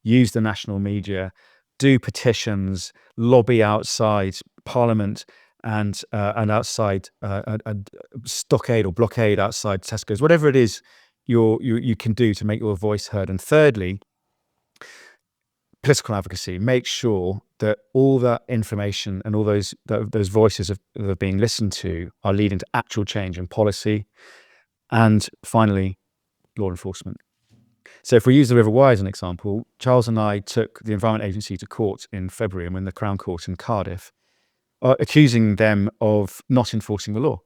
Use the national media. Do petitions. Lobby outside Parliament and outside a stockade or blockade outside Tesco's. Whatever it is you can do to make your voice heard. And thirdly, political advocacy. Make sure that all that information and all those voices that are being listened to are leading to actual change in policy. And finally, law enforcement. So if we use the River Wye as an example, Charles and I took the Environment Agency to court in February, and we're in the Crown Court in Cardiff, accusing them of not enforcing the law.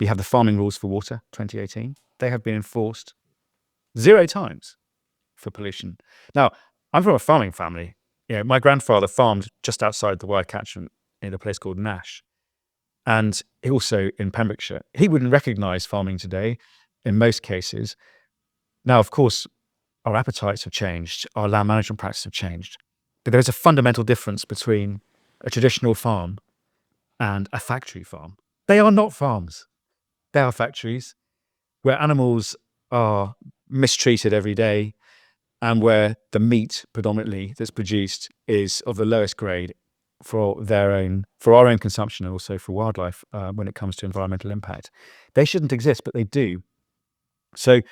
We have the farming rules for water, 2018. They have been enforced 0 times for pollution. Now, I'm from a farming family. My grandfather farmed just outside the Wye catchment in a place called Nash, and also in Pembrokeshire. He wouldn't recognise farming today in most cases. Now, of course, our appetites have changed, our land management practices have changed, but there's a fundamental difference between a traditional farm and a factory farm. They are not farms. They are factories where animals are mistreated every day, and where the meat predominantly that's produced is of the lowest grade for our own consumption, and also for wildlife when it comes to environmental impact. They shouldn't exist, but they do. So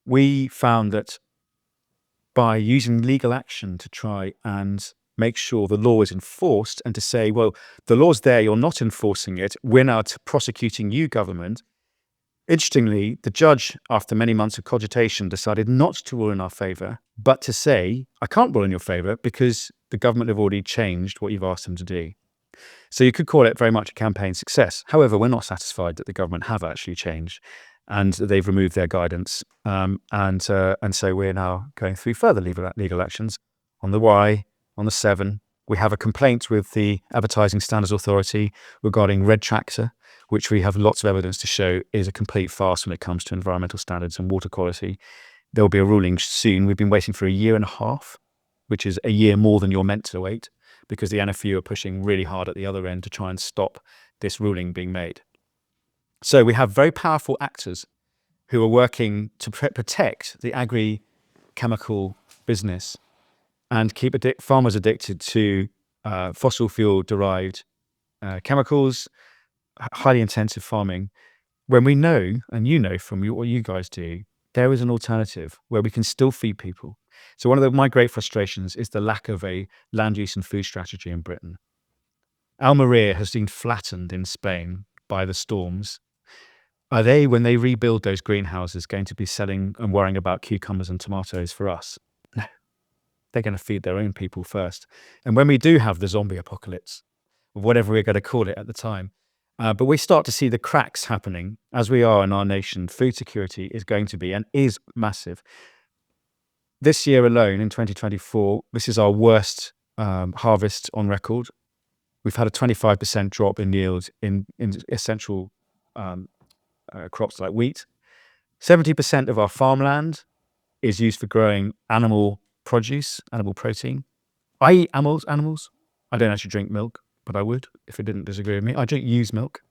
we found that by using legal action to try and make sure the law is enforced, and to say, well, the law's there, you're not enforcing it, we're now prosecuting you, government. Interestingly, the judge, after many months of cogitation, decided not to rule in our favour, but to say, I can't rule in your favour because the government have already changed what you've asked them to do. So you could call it very much a campaign success. However, we're not satisfied that the government have actually changed, and they've removed their guidance. And so we're now going through further legal actions on the Wye, on the Severn. We have a complaint with the Advertising Standards Authority regarding red tractor, which we have lots of evidence to show is a complete farce when it comes to environmental standards and water quality. There will be a ruling soon. We've been waiting for 1.5 years, which is a year more than you're meant to wait, because the NFU are pushing really hard at the other end to try and stop this ruling being made. So we have very powerful actors who are working to protect the agri-chemical business and keep farmers addicted to fossil fuel-derived chemicals, highly intensive farming, when we know, and you know from what you guys do, there is an alternative where we can still feed people, So one of my great frustrations is the lack of a land use and food strategy in Britain. Almeria has been flattened in Spain by the storms. Are they, when they rebuild those greenhouses, going to be selling and worrying about cucumbers and tomatoes for us? No. They're going to feed their own people first. And when we do have the zombie apocalypse, whatever we're going to call it at the time, but we start to see the cracks happening as we are in our nation. Food security is going to be and is massive. This year alone, in 2024, this is our worst harvest on record. We've had a 25% drop in yield in essential crops like wheat. 70% of our farmland is used for growing animal produce, animal protein. I eat animals. I don't actually drink milk, but I would if it didn't disagree with me. I don't use milk.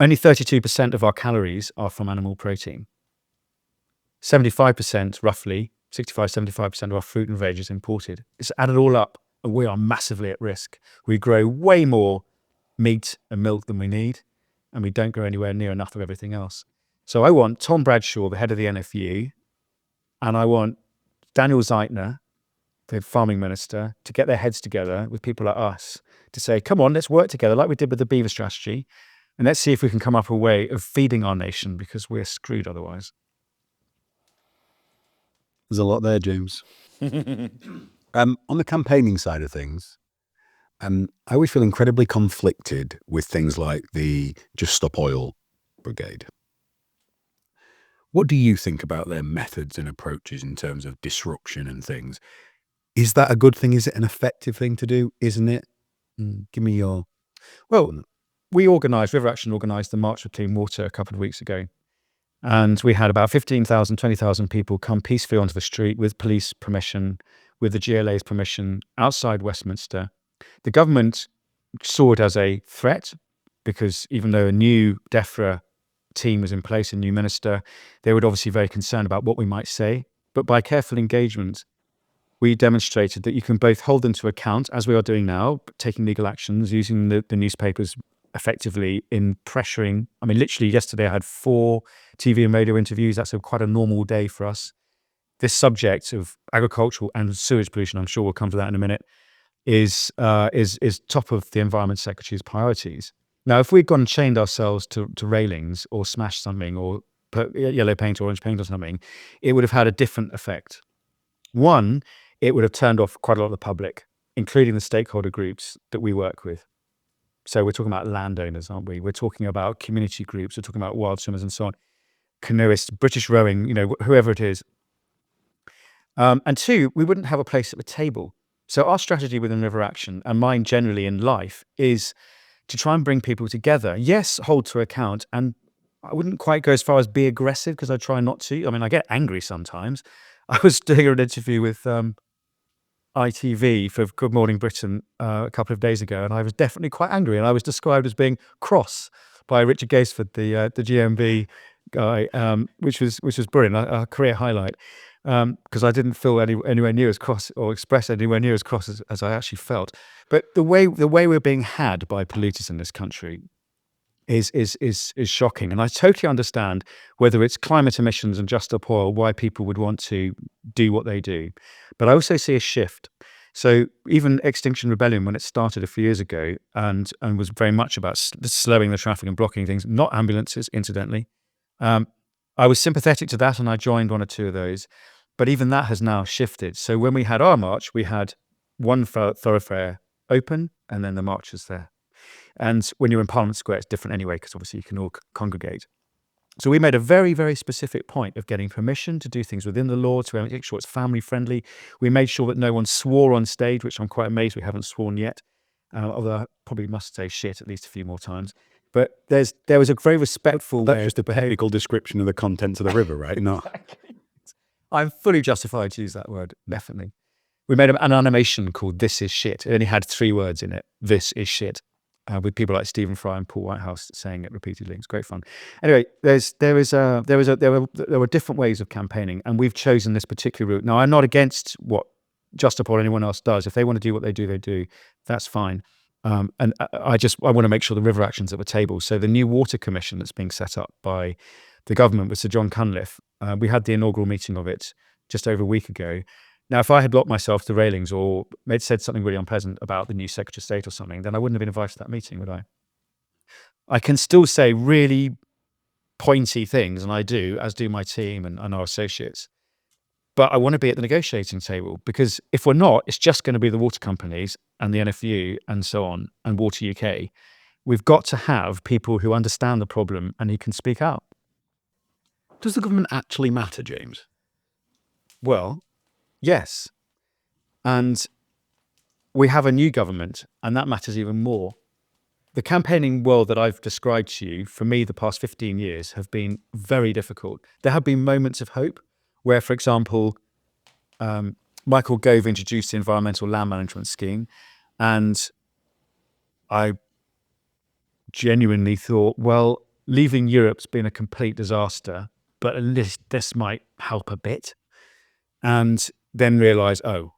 Only 32% of our calories are from animal protein. 75%, roughly, 65-75% of our fruit and veg is imported. It's added all up, and we are massively at risk. We grow way more meat and milk than we need, and we don't grow anywhere near enough of everything else. So I want Tom Bradshaw, the head of the NFU, and I want Daniel Zeitner, the farming minister, to get their heads together with people like us to say, come on, let's work together like we did with the beaver strategy, and let's see if we can come up with a way of feeding our nation, because we're screwed otherwise. There's a lot there, James. On the campaigning side of things, I always feel incredibly conflicted with things like the Just Stop Oil Brigade. What do you think about their methods and approaches in terms of disruption and things? Is that a good thing? Is it an effective thing to do? Isn't it? Give me your... Well, River Action organised the March for Clean Water a couple of weeks ago. And we had about 15,000, 20,000 people come peacefully onto the street with police permission, with the GLA's permission, outside Westminster. The government saw it as a threat, because even though a new DEFRA team was in place, a new minister, they were obviously very concerned about what we might say. But by careful engagement, we demonstrated that you can both hold them to account, as we are doing now, taking legal actions, using the newspapers effectively in pressuring. I mean, literally yesterday I had 4 TV and radio interviews. That's quite a normal day for us. This subject of agricultural and sewage pollution, I'm sure we'll come to that in a minute, is top of the Environment Secretary's priorities. Now, if we'd gone and chained ourselves to railings or smashed something or put yellow paint or orange paint on something, it would have had a different effect. One, it would have turned off quite a lot of the public, including the stakeholder groups that we work with. So we're talking about landowners, aren't we? We're talking about community groups. We're talking about wild swimmers and so on, canoeists, British rowing, whoever it is. And 2, we wouldn't have a place at the table. So our strategy within River Action, and mine generally in life, is to try and bring people together. Yes, hold to account. And I wouldn't quite go as far as be aggressive, because I try not to. I mean, I get angry sometimes. I was doing an interview with ITV for Good Morning Britain a couple of days ago, and I was definitely quite angry, and I was described as being cross by Richard Gaisford, the GMB guy, which was brilliant, a career highlight, because I didn't feel anywhere near as cross or express anywhere near as cross as I actually felt. But the way we're being had by polluters in this country is shocking, and I totally understand, whether it's climate emissions and Just Stop Oil, why people would want to do what they do. But I also see a shift. So even Extinction Rebellion, when it started a few years ago, and was very much about slowing the traffic and blocking things, not ambulances, incidentally, I was sympathetic to that, and I joined 1 or 2 of those. But even that has now shifted. So when we had our march, we had one thoroughfare open, and then the march was there. And when you're in Parliament Square, it's different anyway, because obviously you can all congregate. So we made a very, very specific point of getting permission to do things within the law, to make sure it's family friendly. We made sure that no one swore on stage, which I'm quite amazed we haven't sworn yet, although I probably must say shit at least a few more times. But there was a very respectful... That's just a behavioral description of the contents of the river, right? No. I'm fully justified to use that word, definitely. We made an animation called This Is Shit. It only had 3 words in it. This is shit. With people like Stephen Fry and Paul Whitehouse saying it repeatedly. It's great fun. Anyway, there were different ways of campaigning, and we've chosen this particular route. Now, I'm not against what Just Stop or anyone else does. If they want to do what they do, they do. That's fine. And I want to make sure the River Action's at the table. So the new Water Commission that's being set up by the government with Sir John Cunliffe, We had the inaugural meeting of it just over a week ago. Now, if I had locked myself to the railings or said something really unpleasant about the new Secretary of State or something, then I wouldn't have been invited to that meeting, would I? I can still say really pointy things, and I do, as do my team and our associates. But I want to be at the negotiating table, because if we're not, it's just going to be the water companies and the NFU and so on, and Water UK. We've got to have people who understand the problem and who can speak out. Does the government actually matter, James? Well, yes. And we have a new government, and that matters even more. The campaigning world that I've described to you, for me, the past 15 years have been very difficult. There have been moments of hope where, for example, Michael Gove introduced the Environmental Land Management Scheme, and I genuinely thought, well, leaving Europe's been a complete disaster, but at least this might help a bit. And then realised, oh,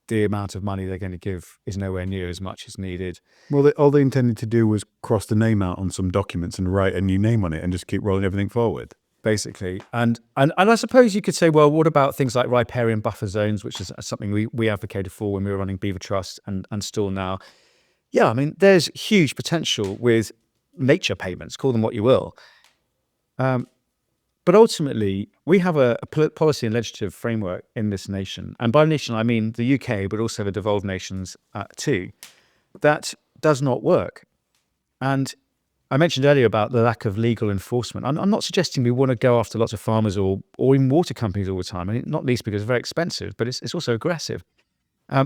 the amount of money they're going to give is nowhere near as much as needed. Well, all they intended to do was cross the name out on some documents and write a new name on it and just keep rolling everything forward. Basically. And I suppose you could say, well, what about things like riparian buffer zones, which is something we advocated for when we were running Beaver Trust and still now. Yeah, I mean, there's huge potential with nature payments, call them what you will. But ultimately, we have a policy and legislative framework in this nation. And by nation, I mean the UK, but also the devolved nations too. That does not work. And I mentioned earlier about the lack of legal enforcement. I'm not suggesting we want to go after lots of farmers or even water companies all the time, and not least because it's very expensive, but it's also aggressive.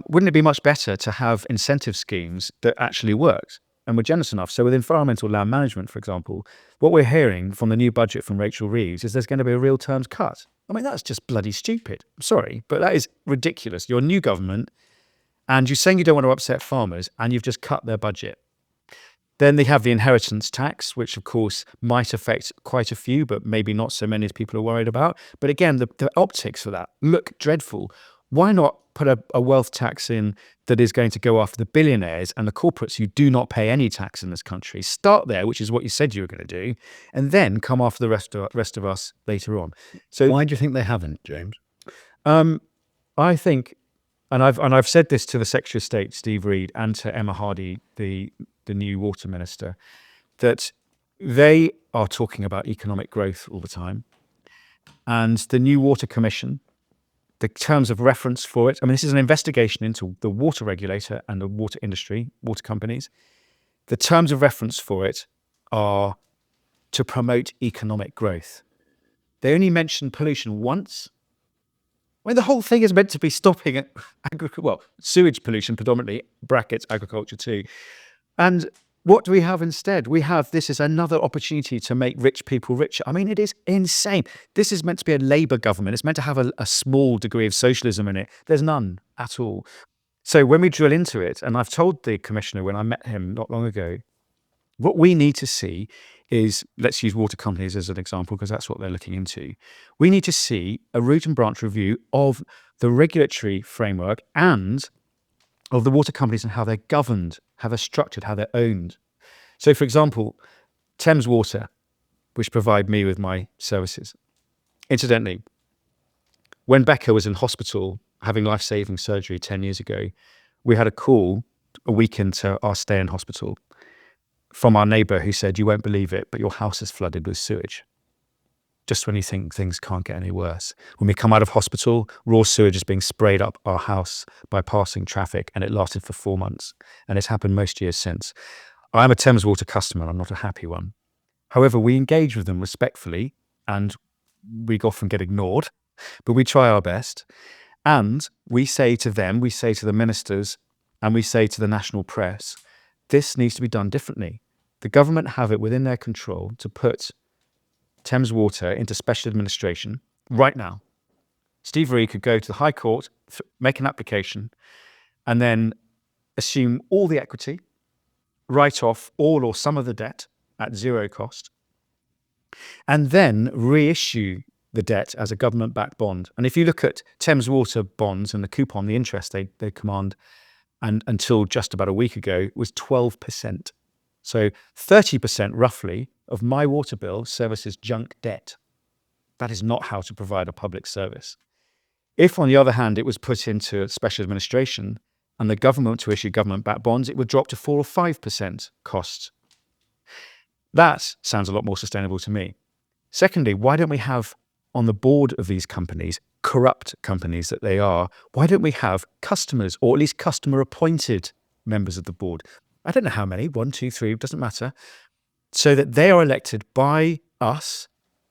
Wouldn't it be much better to have incentive schemes that actually worked and were generous enough? So with environmental land management, for example, what we're hearing from the new budget from Rachel Reeves is there's going to be a real terms cut. I mean, that's just bloody stupid. I'm sorry, but that is ridiculous. You're a new government, and you're saying you don't want to upset farmers, and you've just cut their budget. Then they have the inheritance tax, which of course might affect quite a few, but maybe not so many as people are worried about. But again, the optics for that look dreadful. Why not put a wealth tax in that is going to go after the billionaires and the corporates who do not pay any tax in this country? Start there, which is what you said you were going to do, and then come after the rest of us later on. So why do you think they haven't, James? I think, and I've said this to the Secretary of State, Steve Reed, and to Emma Hardy, the new water minister, that they are talking about economic growth all the time. And the new water commission, the terms of reference for it, I mean, this is an investigation into the water regulator and the water industry, water companies. The terms of reference for it are to promote economic growth. They only mention pollution once. I mean, the whole thing is meant to be stopping sewage pollution predominantly, brackets, agriculture too. And what do we have instead? This is another opportunity to make rich people richer. I mean, it is insane. This is meant to be a Labour government. It's meant to have a small degree of socialism in it. There's none at all. So when we drill into it, and I've told the commissioner when I met him not long ago, what we need to see is, let's use water companies as an example, because that's what they're looking into. We need to see a root and branch review of the regulatory framework and of the water companies and how they're governed, how they're structured, how they're owned. So, for example, Thames Water, which provide me with my services. Incidentally, when Becca was in hospital having life-saving surgery 10 years ago, we had a call a week into our stay in hospital from our neighbour who said, "You won't believe it, but your house is flooded with sewage." Just when you think things can't get any worse. When we come out of hospital, raw sewage is being sprayed up our house by passing traffic, and it lasted for 4 months. And it's happened most years since. I'm a Thames Water customer. I'm not a happy one. However, we engage with them respectfully, and we often get ignored, but we try our best. And we say to them, we say to the ministers, and we say to the national press, this needs to be done differently. The government have it within their control to put Thames Water into special administration right now. Steve Reed could go to the High Court, make an application, and then assume all the equity, write off all or some of the debt at zero cost, and then reissue the debt as a government-backed bond. And if you look at Thames Water bonds and the coupon, the interest they command, and until just about a week ago, was 12%. So 30% roughly of my water bill services junk debt. That is not how to provide a public service. If, on the other hand, it was put into special administration and the government to issue government-backed bonds, it would drop to 4 or 5% cost. That sounds a lot more sustainable to me. Secondly, why don't we have on the board of these companies, corrupt companies that they are, why don't we have customers, or at least customer-appointed members of the board? I don't know how many, 1, 2, 3, doesn't matter. So that they are elected by us,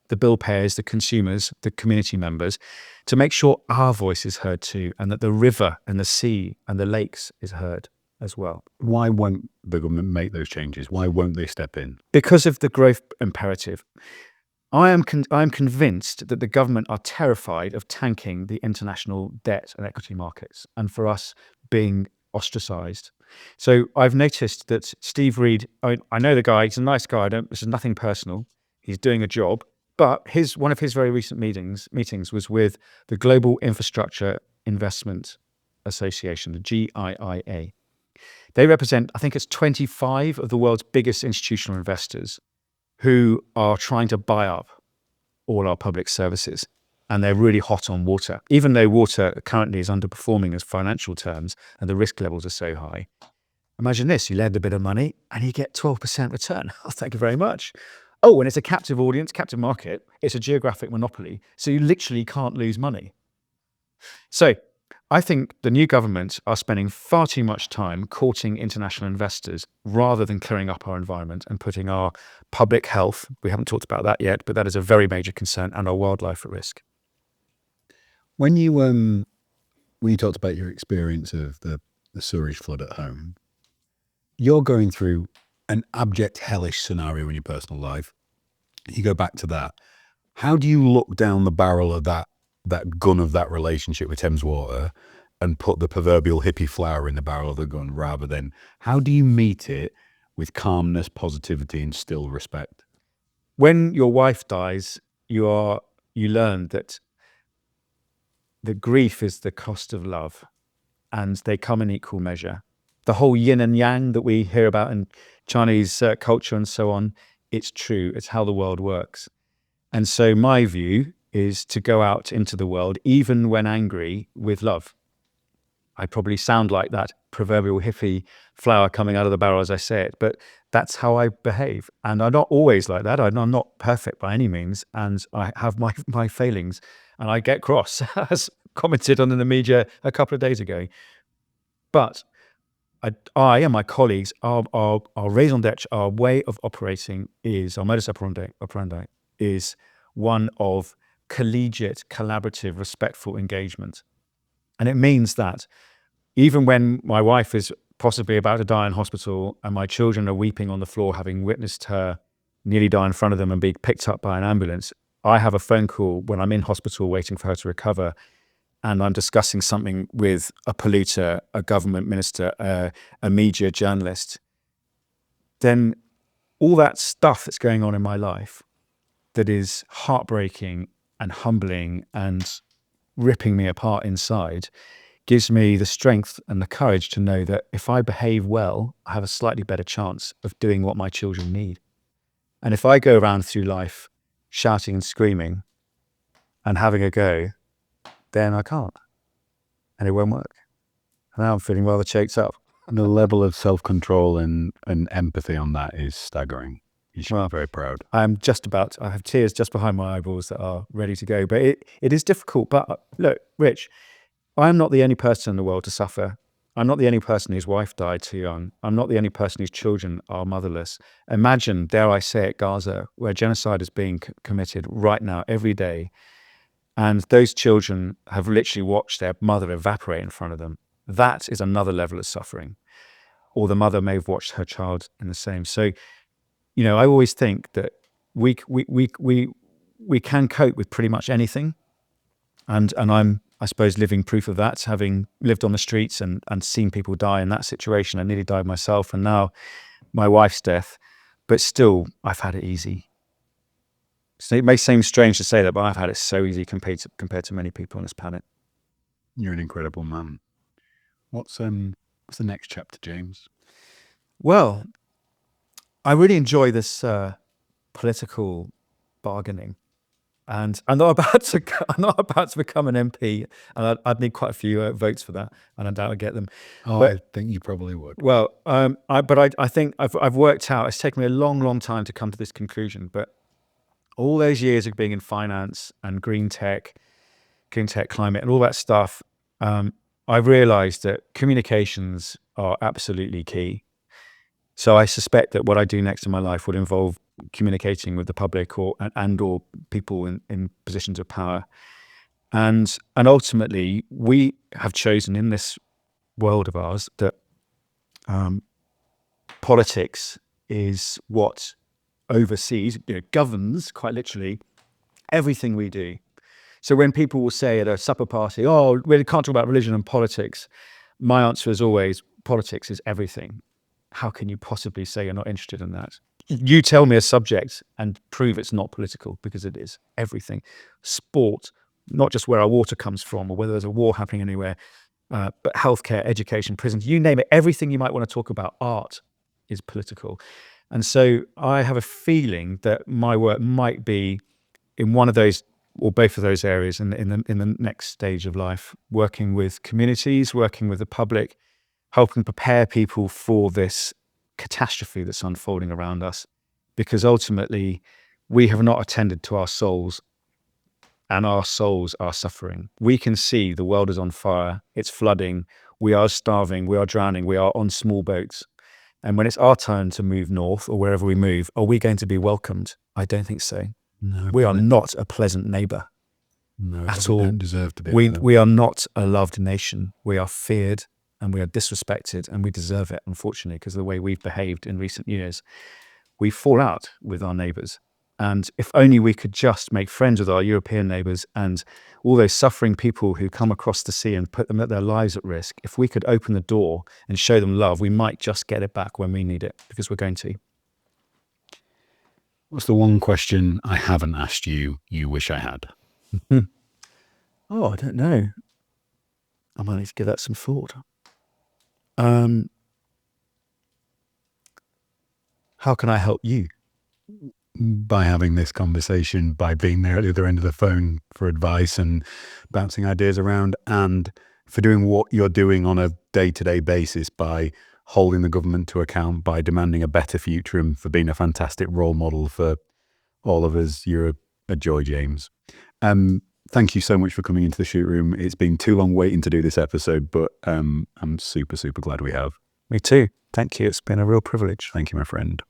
the bill payers, the consumers, the community members, to make sure our voice is heard too, and that the river and the sea and the lakes is heard as well. Why won't the government make those changes? Why won't they step in? Because of the growth imperative. I am convinced that the government are terrified of tanking the international debt and equity markets, and for us being ostracized. So I've noticed that Steve Reed, I know the guy, he's a nice guy, this is nothing personal, he's doing a job, but one of his very recent meetings was with the Global Infrastructure Investment Association, the GIIA. They represent, I think it's 25 of the world's biggest institutional investors who are trying to buy up all our public services. And they're really hot on water. Even though water currently is underperforming as financial terms and the risk levels are so high. Imagine this, you lend a bit of money and you get 12% return. Oh, thank you very much. Oh, and it's a captive audience, captive market. It's a geographic monopoly. So you literally can't lose money. So I think the new government are spending far too much time courting international investors rather than clearing up our environment and putting our public health, we haven't talked about that yet, but that is a very major concern, and our wildlife at risk. When you talked about your experience of the sewerage flood at home, you're going through an abject hellish scenario in your personal life. You go back to that. How do you look down the barrel of that gun of that relationship with Thames Water and put the proverbial hippie flower in the barrel of the gun, rather than how do you meet it with calmness, positivity, and still respect? When your wife dies, you learn that the grief is the cost of love, and they come in equal measure. The whole yin and yang that we hear about in Chinese culture and so on, it's true. It's how the world works. And so my view is to go out into the world, even when angry, with love. I probably sound like that proverbial hippie flower coming out of the barrel as I say it, but that's how I behave. And I'm not always like that. I'm not perfect by any means, and I have my failings, and I get cross, as commented on in the media a couple of days ago. But I and my colleagues, our raison d'etre, our way of operating is, our modus operandi is one of collegiate, collaborative, respectful engagement. And it means that even when my wife is possibly about to die in hospital and my children are weeping on the floor, having witnessed her nearly die in front of them and be picked up by an ambulance, I have a phone call when I'm in hospital waiting for her to recover, and I'm discussing something with a polluter, a government minister, a media journalist. Then all that stuff that's going on in my life that is heartbreaking and humbling and ripping me apart inside gives me the strength and the courage to know that if I behave well, I have a slightly better chance of doing what my children need. And if I go around through life shouting and screaming and having a go, then I can't. And it won't work. And now I'm feeling rather choked up. And the level of self-control and empathy on that is staggering. You should be very proud. I have tears just behind my eyeballs that are ready to go. But it is difficult. But look, Rich, I'm not the only person in the world to suffer. I'm not the only person whose wife died too young. I'm not the only person whose children are motherless. Imagine, dare I say it, Gaza, where genocide is being committed right now, every day. And those children have literally watched their mother evaporate in front of them. That is another level of suffering. Or the mother may have watched her child in the same. So, I always think that we can cope with pretty much anything. And I'm, I suppose, living proof of that, having lived on the streets and seen people die in that situation. I nearly died myself, and now my wife's death. But still, I've had it easy. So it may seem strange to say that, but I've had it so easy compared to many people on this planet. You're an incredible man. What's the next chapter, James? Well, I really enjoy this political bargaining. And I'm not about to become an MP, and I'd need quite a few votes for that, and I doubt I'd get them. Oh, But- I think you probably would. Well, I think I've worked out. It's taken me a long time to come to this conclusion. But all those years of being in finance and green tech, climate, and all that stuff, I've realised that communications are absolutely key. So I suspect that what I do next in my life would involve communicating with the public or people in positions of power. And ultimately, we have chosen in this world of ours that politics is what oversees, governs, quite literally, everything we do. So when people will say at a supper party, "Oh, we can't talk about religion and politics," my answer is always, politics is everything. How can you possibly say you're not interested in that? You tell me a subject and prove it's not political, because it is everything. Sport, not just where our water comes from or whether there's a war happening anywhere, but healthcare, education, prisons, you name it, everything you might want to talk about. Art is political. And so I have a feeling that my work might be in one of those or both of those areas in the next stage of life, working with communities, working with the public, helping prepare people for this catastrophe that's unfolding around us, because ultimately we have not attended to our souls, and our souls are suffering. We can see the world is on fire, it's flooding, we are starving, we are drowning, we are on small boats. And when it's our turn to move north or wherever we move, are we going to be welcomed? I don't think so. No, We are not a pleasant neighbour no, at we all. don't deserve to be. We are not a loved nation. We are feared and we are disrespected, and we deserve it, unfortunately, because of the way we've behaved in recent years. We fall out with our neighbours. And if only we could just make friends with our European neighbours and all those suffering people who come across the sea and put their lives at risk, if we could open the door and show them love, we might just get it back when we need it, because we're going to. What's the one question I haven't asked you wish I had? Oh, I don't know. I might need to give that some thought. How can I help you? By having this conversation, by being there at the other end of the phone for advice and bouncing ideas around, and for doing what you're doing on a day-to-day basis, by holding the government to account, by demanding a better future, and for being a fantastic role model for all of us. You're a joy, James. Thank you so much for coming into the shoot room. It's been too long waiting to do this episode, but I'm super, super glad we have. Me too. Thank you. It's been a real privilege. Thank you, my friend.